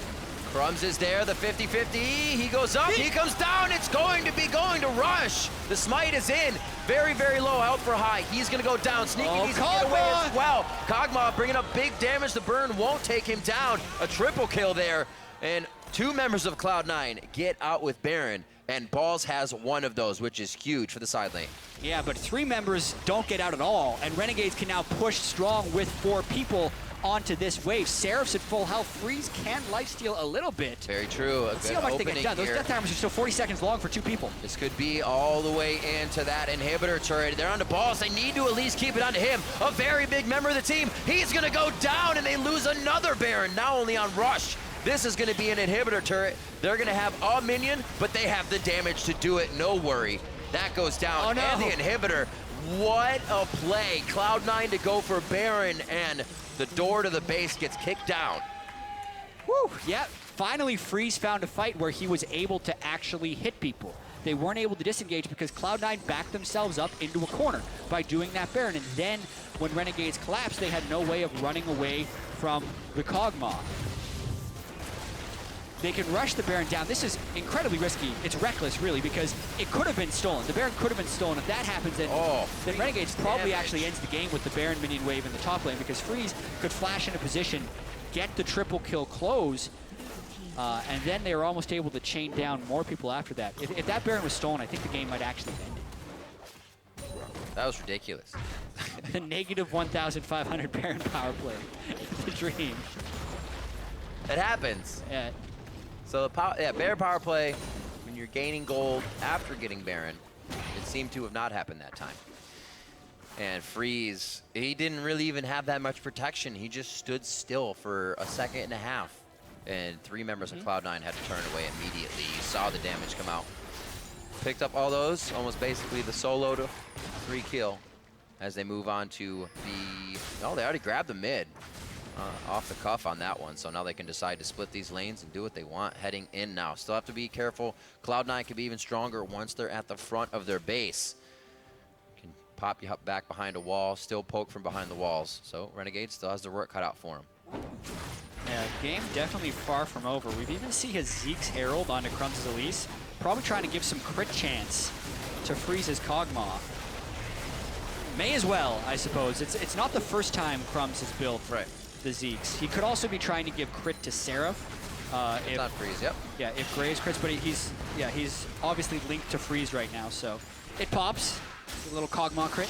Crumbzz is there, the 50-50, he goes up, he comes down, it's going to rush. The smite is in, very, very low health for High. He's gonna go down, Sneaky needs to get away as well. Kog'Maw bringing up big damage, the burn won't take him down. A triple kill there, and 2 members of Cloud9 get out with Baron, and Balls has one of those, which is huge for the side lane. Yeah, but 3 members don't get out at all, and Renegades can now push strong with 4 people onto this wave. Seraph's at full health. Freeze can lifesteal a little bit. Very true. Let's see how much they get done. Those death timers are still 40 seconds long for 2 people. This could be all the way into that inhibitor turret. They're on the balls. They need to at least keep it onto him. A very big member of the team. He's going to go down, and they lose another Baron, now only on Rush. This is going to be an inhibitor turret. They're going to have a minion, but they have the damage to do it. No worry. That goes down. Oh, no. And the inhibitor. What a play. Cloud9 to go for Baron, and the door to the base gets kicked down. Woo, yeah. Finally, Freeze found a fight where he was able to actually hit people. They weren't able to disengage because Cloud9 backed themselves up into a corner by doing that Baron. And then when Renegades collapsed, they had no way of running away from the Kog'Maw. They can rush the Baron down. This is incredibly risky. It's reckless, really, because it could have been stolen. The Baron could have been stolen. If that happens, then Renegades probably actually ends the game with the Baron minion wave in the top lane, because Freeze could flash into position, get the triple kill close, and then they were almost able to chain down more people after that. If that Baron was stolen, I think the game might actually end. That was ridiculous. The negative 1,500 Baron power play. The dream. It happens. Yeah. So the Baron power play, when you're gaining gold after getting Baron, it seemed to have not happened that time. And Freeze, he didn't really even have that much protection. He just stood still for a second and a half. And 3 members of Cloud9 had to turn away immediately. You saw the damage come out. Picked up all those, almost basically the solo to 3 kill as they move on to the... Oh, they already grabbed the mid. Off the cuff on that one, so now they can decide to split these lanes and do what they want heading in now. Still have to be careful. Cloud9 can be even stronger once they're at the front of their base. Can pop you up back behind a wall, still poke from behind the walls. So Renegade still has their work cut out for them. Yeah, game definitely far from over. We've even seen his Zeke's Herald onto Crumbzz' Elise, probably trying to give some crit chance to Freeze's Kog'Maw. May as well, I suppose. It's not the first time Crumbzz has built the Zeeks. He could also be trying to give crit to Seraph. If not Freeze, yep. Yeah, if Graves crits, but he's obviously linked to Freeze right now, so it pops. A little Kog'Maw crit.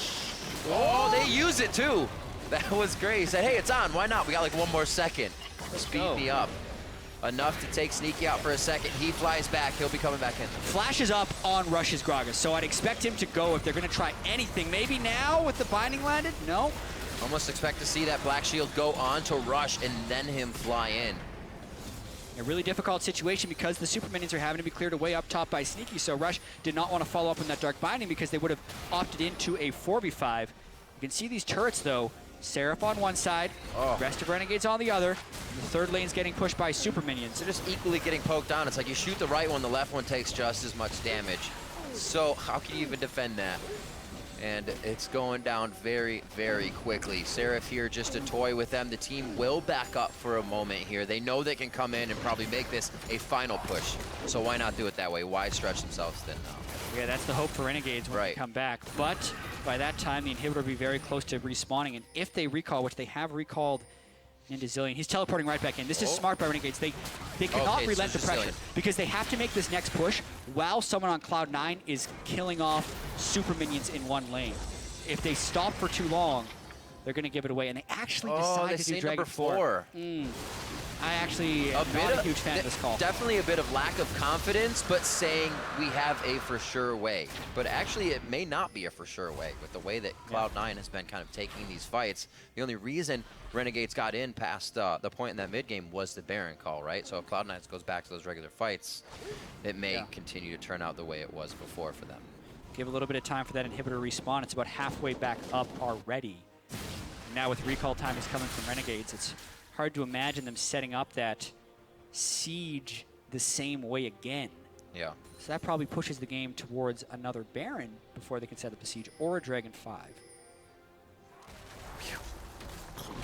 Oh, they use it too. That was great. He said, hey, it's on. Why not? We got like 1 more second. Speed me up. Enough to take Sneaky out for a second. He flies back. He'll be coming back in. Flashes up on Rush's Gragas, so I'd expect him to go if they're going to try anything. Maybe now with the binding landed? No. Almost expect to see that Black Shield go on to Rush and then him fly in. A really difficult situation because the super minions are having to be cleared away up top by Sneaky, so Rush did not want to follow up on that Dark Binding because they would have opted into a 4v5. You can see these turrets though. Seraph on one side, rest of Renegades on the other. And the third lane's getting pushed by super minions. They're just equally getting poked on. It's like you shoot the right one, the left one takes just as much damage. So how can you even defend that? And it's going down very, very quickly. Seraph here just a toy with them. The team will back up for a moment here. They know they can come in and probably make this a final push. So why not do it that way? Why stretch themselves thin now? Yeah, that's the hope for Renegades when they come back. But by that time, the inhibitor will be very close to respawning. And if they recall, which they have recalled into Zilean, he's teleporting right back in. This is smart by Renegades. They cannot relent the pressure because they have to make this next push while someone on Cloud9 is killing off super minions in one lane. If they stop for too long, they're going to give it away. And they actually decide to do Dragon 4. I actually am not a huge fan of this call. Definitely a bit of lack of confidence, but saying we have a for sure way. But actually, it may not be a for sure way with the way that Cloud9 has been kind of taking these fights. The only reason Renegades got in past the point in that mid game was the Baron call, right? So if Cloud9 goes back to those regular fights, it may continue to turn out the way it was before for them. Give a little bit of time for that inhibitor to respawn. It's about halfway back up already. Now with recall time is coming from Renegades, it's hard to imagine them setting up that siege the same way again. Yeah. So that probably pushes the game towards another Baron before they can set up a siege or a Dragon 5.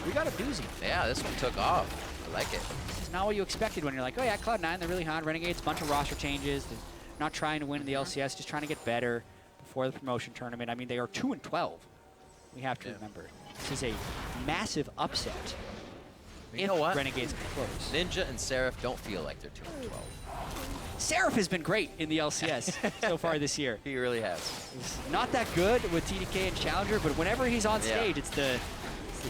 We got a doozy. Yeah, this one took off. I like it. This is not what you expected when you're like, oh yeah, Cloud9, they're really hot. Renegades, bunch of roster changes. They're not trying to win in the LCS, just trying to get better before the promotion tournament. I mean, they are 2-12. We have to remember. This is a massive upset. You know what? Renegades can close. Ninja and Seraph don't feel like they're 2-12. Seraph has been great in the LCS so far this year. He really has. He's not that good with TDK and Challenger, but whenever he's on stage, it's the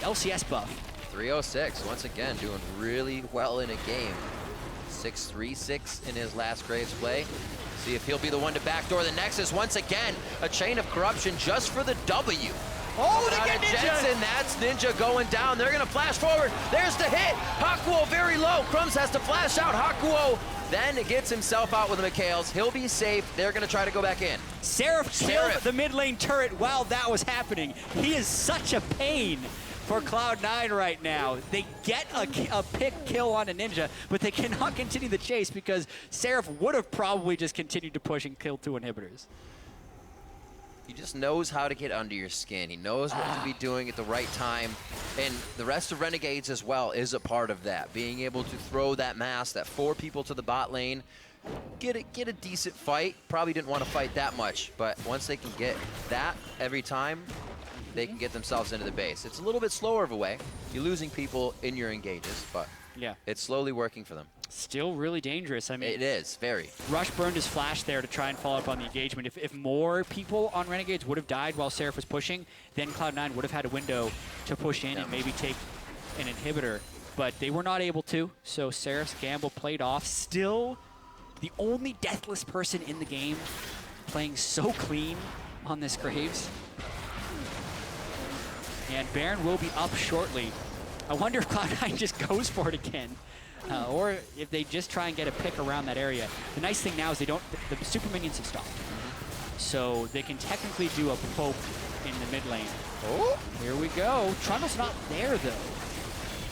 LCS buff. 306, once again, doing really well in a game. 6-3-6 in his last Graves play. See if he'll be the one to backdoor the Nexus. Once again, a chain of corruption just for the W. Oh, they get Ninja! Jensen, that's Ninja going down. They're going to flash forward. There's the hit. Hakuho very low. Crumbzz has to flash out. Hakuho then gets himself out with the McHale's. He'll be safe. They're going to try to go back in. Seraph killed the mid lane turret while that was happening. He is such a pain for Cloud9 right now. They get a pick kill on a Ninja, but they cannot continue the chase because Seraph would have probably just continued to push and kill two inhibitors. He just knows how to get under your skin. He knows what to be doing at the right time. And the rest of Renegades as well is a part of that. Being able to throw that mass, that 4 people to the bot lane, get a decent fight. Probably didn't want to fight that much, but once they can get that every time, they can get themselves into the base. It's a little bit slower of a way. You're losing people in your engages, but it's slowly working for them. Still really dangerous. I mean, it is, very. Rush burned his flash there to try and follow up on the engagement. If more people on Renegades would have died while Seraph was pushing, then Cloud9 would have had a window to push in and maybe take an inhibitor. But they were not able to, so Seraph's gamble played off. Still the only deathless person in the game playing so clean on this Graves. And Baron will be up shortly. I wonder if Cloud9 just goes for it again. Or if they just try and get a pick around that area. The nice thing now is the super minions have stopped. So they can technically do a poke in the mid lane. Oh, here we go. Trundle's not there though.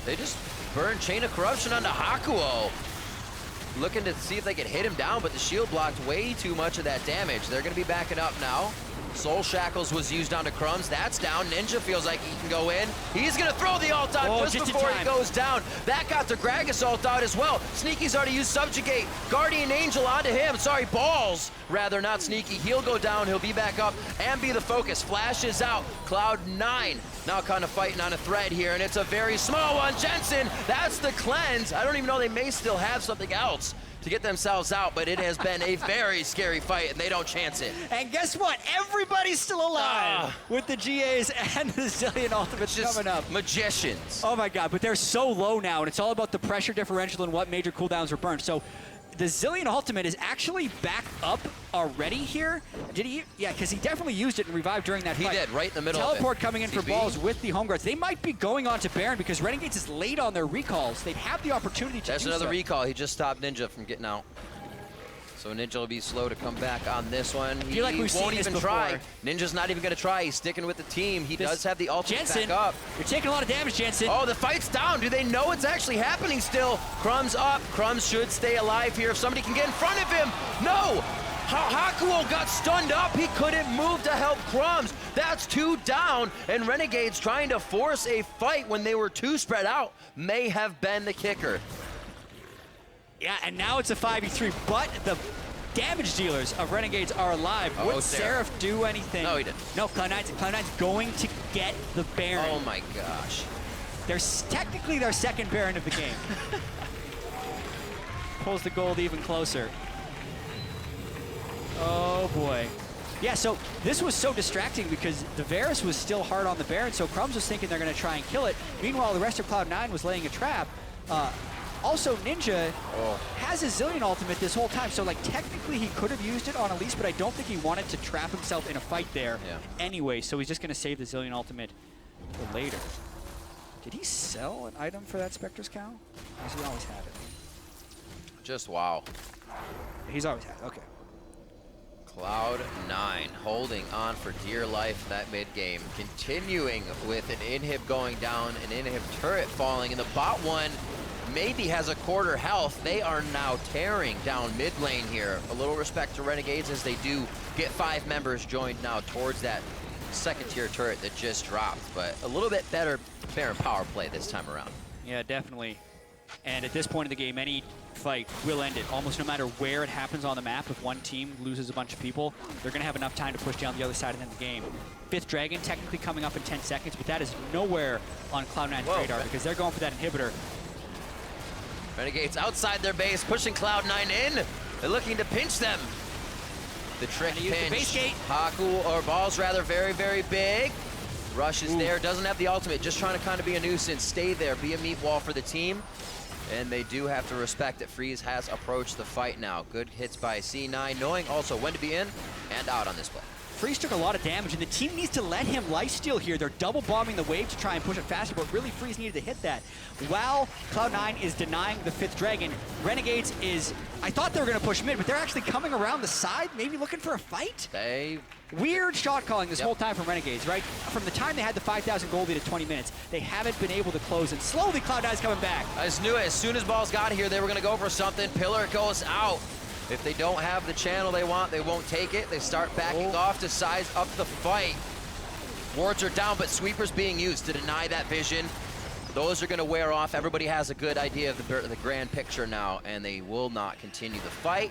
They just burned Chain of Corruption onto Hakuho. Looking to see if they can hit him down, but the shield blocked way too much of that damage. They're gonna be backing up now. Soul Shackles was used onto Crumbzz. That's down. Ninja feels like he can go in. He's going to throw the ult out just before he goes down. That got the Gragas ult out as well. Sneaky's already used Subjugate. Guardian Angel onto him. Sorry, Balls. Rather, not Sneaky. He'll go down. He'll be back up and be the focus. Flashes out. Cloud9 now kind of fighting on a thread here, and it's a very small one. Jensen, that's the cleanse. I don't even know, they may still have something else to get themselves out, but it has been a very scary fight, and they don't chance it. And guess what? Everybody's still alive with the GAs and the Zilean ultimates coming up. Magicians. Oh my God, but they're so low now, and it's all about the pressure differential and what major cooldowns are burned. So the Zilean ultimate is actually back up already here. Did he? Yeah, because he definitely used it and revived during that fight. He did, right in the middle Teleport of it. coming in for balls with the home guards. They might be going on to Baron because Renegades is late on their recalls. They'd have the opportunity to There's do another so. recall. He just stopped Ninja from getting out. So Ninja will be slow to come back on this one. He like we've won't seen even this try. before. Ninja's not even going to try. He's sticking with the team. He does have the ultimate Jensen, back up. you're taking a lot of damage, Jensen. Oh, the fight's down. Do they know it's actually happening still? Crumbzz up. Crumbzz should stay alive here if somebody can get in front of him. No! Hakuho got stunned up. He couldn't move to help Crumbzz. That's 2 down, and Renegades trying to force a fight when they were 2 spread out may have been the kicker. Yeah, and now it's a 5v3, but the damage dealers of Renegades are alive. Would Seraph do anything? No, he didn't. No, Cloud9's going to get the Baron. Oh my gosh. There's technically their second Baron of the game. Pulls the gold even closer. Oh boy. Yeah, so this was so distracting because the Varus was still hard on the Baron, so Crumbzz was thinking they're going to try and kill it. Meanwhile, the rest of Cloud9 was laying a trap. Also, Ninja has his Zilean ultimate this whole time, so like technically he could have used it on Elise, but I don't think he wanted to trap himself in a fight there anyway, so he's just going to save the Zilean ultimate for later. Did he sell an item for that Spectre's Cow? Or does he always have it? Just wow. He's always had it, okay. Cloud9 holding on for dear life that mid game, continuing with an inhib going down, an inhib turret falling, and the bot one maybe has a quarter health. They are now tearing down mid lane here. A little respect to Renegades as they do get 5 members joined now towards that second tier turret that just dropped, but a little bit better Baron power play this time around. Yeah, definitely. And at this point in the game, any fight will end it. Almost no matter where it happens on the map, if one team loses a bunch of people, they're going to have enough time to push down the other side and end the game. 5th Dragon technically coming up in 10 seconds, but that is nowhere on Cloud9's radar because they're going for that inhibitor. Renegades outside their base, pushing Cloud9 in. They're looking to pinch them. The trick pinch. The base gate. Haku, or Ball's rather, very, very big. Rush is there, doesn't have the ultimate, just trying to kind of be a nuisance. Stay there, be a meat wall for the team. And they do have to respect that Freeze has approached the fight now. Good hits by C9, knowing also when to be in and out on this play. Freeze took a lot of damage, and the team needs to let him lifesteal here. They're double bombing the wave to try and push it faster, but really Freeze needed to hit that. While Cloud9 is denying the 5th Dragon, Renegades is, I thought they were going to push mid, but they're actually coming around the side, maybe looking for a fight? Weird shot calling this whole time from Renegades, right? From the time they had the 5,000 gold lead at 20 minutes, they haven't been able to close, and slowly Cloud9's coming back. I just knew it. As soon as Balls got here, they were going to go for something. Pillar goes out. If they don't have the channel they want, they won't take it. They start backing off to size up the fight. Wards are down, but sweepers being used to deny that vision. Those are going to wear off. Everybody has a good idea of the grand picture now, and they will not continue the fight.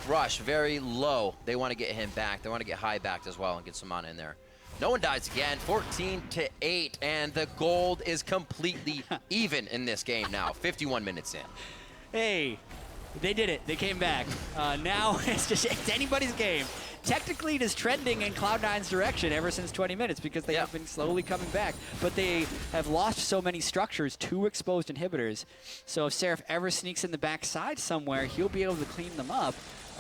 Rush very low. They want to get him back. They want to get high backed as well and get some mana in there. No one dies again. 14-8, and the gold is completely even in this game now. 51 minutes in. Hey. They did it. They came back. Now it's anybody's game. Technically, it is trending in Cloud9's direction ever since 20 minutes because they have been slowly coming back. But they have lost so many structures, 2 exposed inhibitors. So if Seraph ever sneaks in the backside somewhere, he'll be able to clean them up.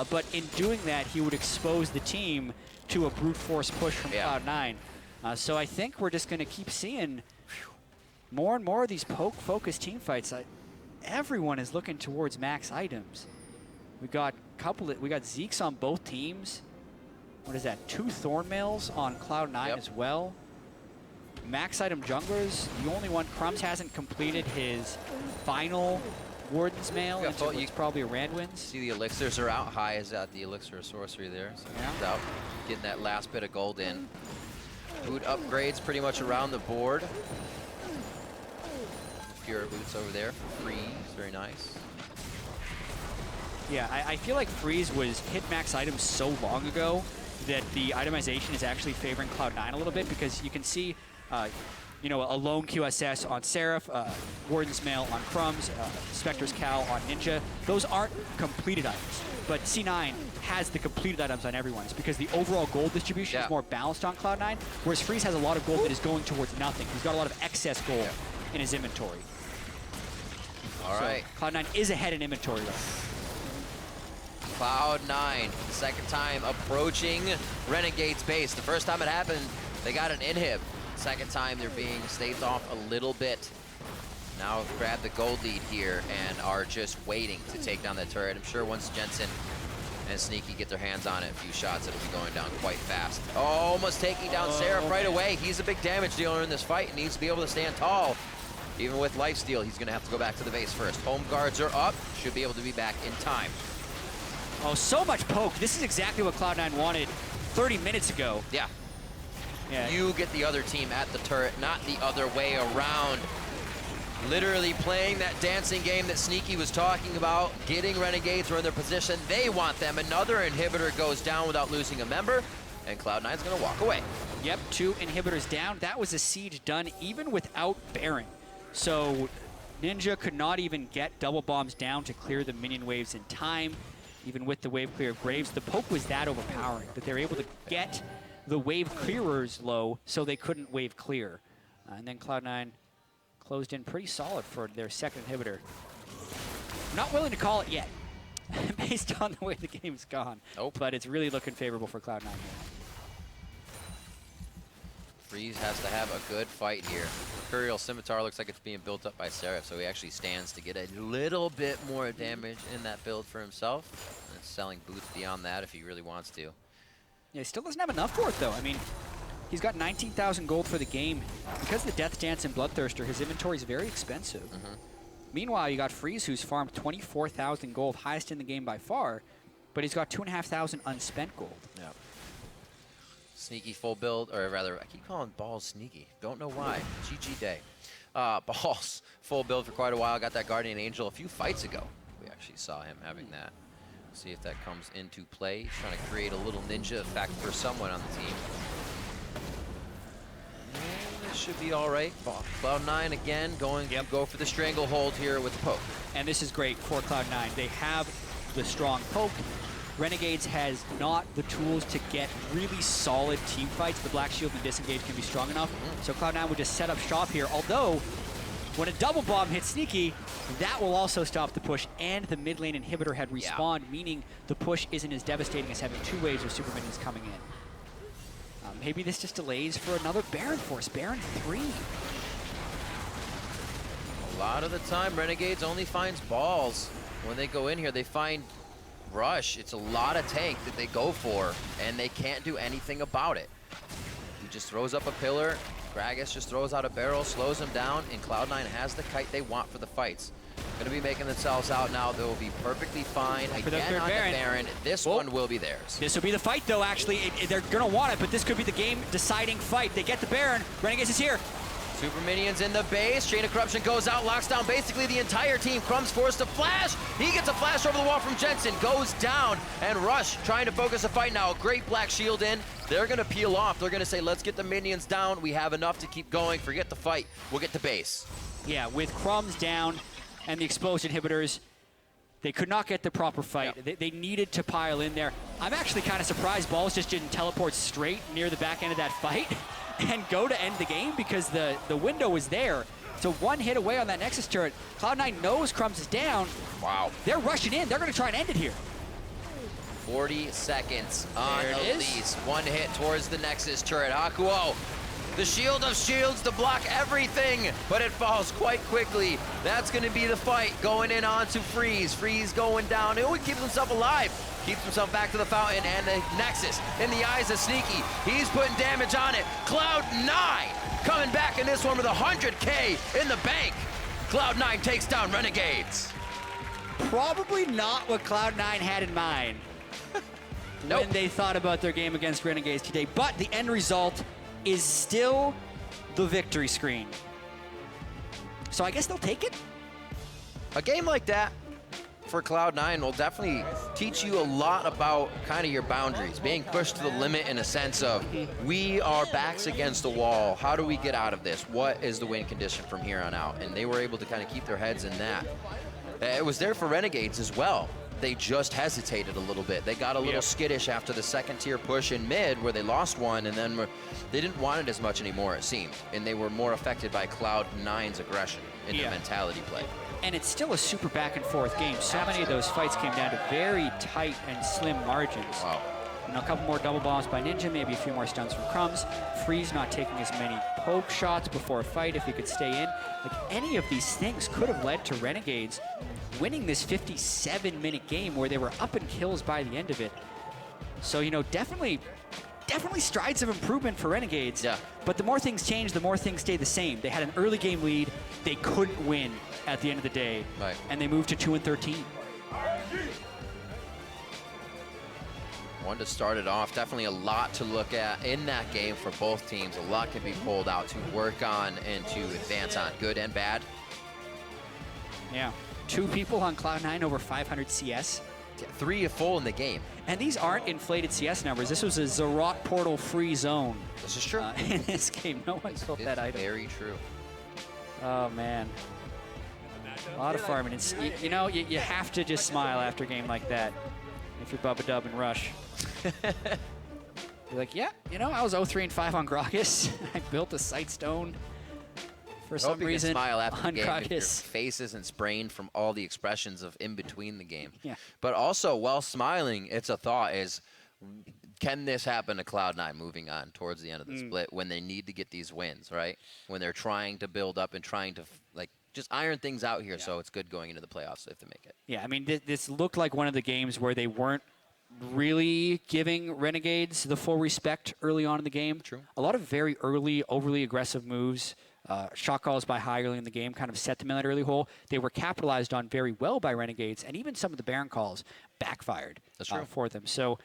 But in doing that, he would expose the team to a brute force push from Cloud9. So I think we're just going to keep seeing more and more of these poke-focused team fights. Everyone is looking towards max items. We got Zeke's on both teams. What is that? 2 Thornmails on Cloud9 as well. Max item junglers. The only one, Crumbzz hasn't completed his final Warden's Mail into what's probably a Randwinds. See the elixirs are out. High is at the elixir of sorcery there. So he's out, getting that last bit of gold in. Boot upgrades pretty much around the board. Pure boots over there for Freeze, very nice. Yeah, I feel like Freeze was hit max items so long ago that the itemization is actually favoring Cloud9 a little bit because you can see, you know, a lone QSS on Seraph, Warden's Mail on Crumbzz, Spectre's Cow on Ninja. Those aren't completed items, but C9 has the completed items on everyone. It's because the overall gold distribution is more balanced on Cloud9, whereas Freeze has a lot of gold that is going towards nothing. He's got a lot of excess gold in his inventory. All right. Cloud9 is ahead in inventory though. Cloud9, the second time approaching Renegades base. The first time it happened, they got an inhib. Second time, they're being staved off a little bit. Now grab the gold lead here and are just waiting to take down that turret. I'm sure once Jensen and Sneaky get their hands on it, a few shots, it'll be going down quite fast. Oh, almost taking down Seraph right away. He's a big damage dealer in this fight and needs to be able to stand tall. Even with lifesteal, he's gonna have to go back to the base first. Home guards are up, should be able to be back in time. Oh, so much poke. This is exactly what Cloud9 wanted 30 minutes ago. Yeah. Yeah. You get the other team at the turret, not the other way around. Literally playing that dancing game that Sneaky was talking about, getting Renegades who are in their position. They want them. Another inhibitor goes down without losing a member, and Cloud9's gonna walk away. Yep, 2 inhibitors down. That was a siege done even without Baron. So Ninja could not even get double bombs down to clear the minion waves in time. Even with the wave clear of Graves, the poke was that overpowering, but they were able to get the wave clearers low so they couldn't wave clear. And then Cloud9 closed in pretty solid for their second inhibitor. I'm not willing to call it yet, based on the way the game's gone. Nope. But it's really looking favorable for Cloud9 here. Freeze has to have a good fight here. Mercurial Scimitar looks like it's being built up by Seraph, so he actually stands to get a little bit more damage in that build for himself. And selling boots beyond that if he really wants to. Yeah, he still doesn't have enough for it, though. I mean, he's got 19,000 gold for the game. Because of the Death Dance and Bloodthirster, his inventory is very expensive. Meanwhile, you got Freeze, who's farmed 24,000 gold, highest in the game by far, but he's got 2,500 unspent gold. Yeah. Sneaky full build, or rather, I keep calling Balls Sneaky. Don't know why. GG day. Balls full build for quite a while. Got that Guardian Angel a few fights ago. We actually saw him having that. See if that comes into play. He's trying to create a little ninja effect for someone on the team. And this should be all right. Cloud9 again going to go for the stranglehold here with poke. And this is great for Cloud9. They have the strong poke. Renegades has not the tools to get really solid team fights. The Black Shield and Disengage can be strong enough. So Cloud9 would just set up shop here. Although, when a double bomb hits Sneaky, that will also stop the push. And the mid lane inhibitor had respawned, meaning the push isn't as devastating as having 2 waves of super minions coming in. Maybe this just delays for another Baron force. Baron 3. A lot of the time, Renegades only finds balls. When they go in here, they find rush. It's a lot of tank that they go for, and they can't do anything about it. He just throws up a pillar. Gragas just throws out a barrel, slows him down, and Cloud9 has the kite they want for the fights. Going to be making themselves out now. They'll be perfectly fine. Again on the Baron. This one will be theirs. This will be the fight, though, actually. They're going to want it, but this could be the game-deciding fight. They get the Baron. Renegades is here. Super minions in the base. Chain of Corruption goes out, locks down basically the entire team. Crumbzz forced to flash. He gets a flash over the wall from Jensen. Goes down, and Rush trying to focus the fight now. A great Black Shield in. They're going to peel off. They're going to say, let's get the minions down. We have enough to keep going. Forget the fight. We'll get the base. Yeah, with Crumbzz down and the exposed inhibitors, they could not get the proper fight. Yep. They needed to pile in there. I'm actually kind of surprised Balls just didn't teleport straight near the back end of that fight and go to end the game, because the window was there. So one hit away on that Nexus turret. Cloud9 knows Crumbzz is down. Wow. They're rushing in. They're going to try and end it here. 40 seconds on Elise. One hit towards the Nexus turret. Hakuho, the shield of shields to block everything, but it falls quite quickly. That's going to be the fight going in onto Freeze. Freeze going down. He keeps himself alive. Keeps himself back to the fountain, and the Nexus in the eyes of Sneaky. He's putting damage on it. Cloud9 coming back in this one with 100K in the bank. Cloud9 takes down Renegades. Probably not what Cloud9 had in mind when they thought about their game against Renegades today, but the end result is still the victory screen. So I guess they'll take it? A game like that for Cloud9 will definitely teach you a lot about kind of your boundaries, being pushed to the limit in a sense of, we are backs against the wall. How do we get out of this? What is the win condition from here on out? And they were able to kind of keep their heads in that. It was there for Renegades as well. They just hesitated a little bit. They got a little skittish after the second tier push in mid, where they lost one, and then they didn't want it as much anymore, it seemed. And they were more affected by Cloud9's aggression in the mentality play. And it's still a super back and forth game. So many of those fights came down to very tight and slim margins. Wow. You know, a couple more double bombs by Ninja, maybe a few more stuns from Crumbzz. Freeze not taking as many poke shots before a fight if he could stay in. Like, any of these things could have led to Renegades winning this 57-minute game where they were up in kills by the end of it. So, you know, definitely strides of improvement for Renegades. Yeah. But the more things change, the more things stay the same. They had an early game lead. They couldn't win at the end of the day. Right. And they moved to 2-13. One to start it off. Definitely a lot to look at in that game for both teams. A lot can be pulled out to work on and to advance on, good and bad. Yeah. 2 people on Cloud9 over 500 CS. 3 full in the game. And these aren't inflated CS numbers. This was a Zerat portal free zone. This is true. In this game. No one built that item. Very true. Oh, man. A lot of farming. It's, you know, you have to just smile after a game like that if you're Bubba Dub and Rush. You're like, yeah, you know, I was 0-3-5 on Gragas. I built a Sightstone for some reason you can smile after on the game if your Gragas. face isn't sprained from all the expressions of in between the game. Yeah. But also, while smiling, it's a thought is, can this happen to Cloud9 moving on towards the end of the split when they need to get these wins, right? When they're trying to build up and trying to, like, just iron things out here, so it's good going into the playoffs if they make it. Yeah, I mean, this looked like one of the games where they weren't really giving Renegades the full respect early on in the game. True. A lot of very early, overly aggressive moves. Shot calls by high early in the game kind of set them in that early hole. They were capitalized on very well by Renegades, and even some of the Baron calls backfired for them. So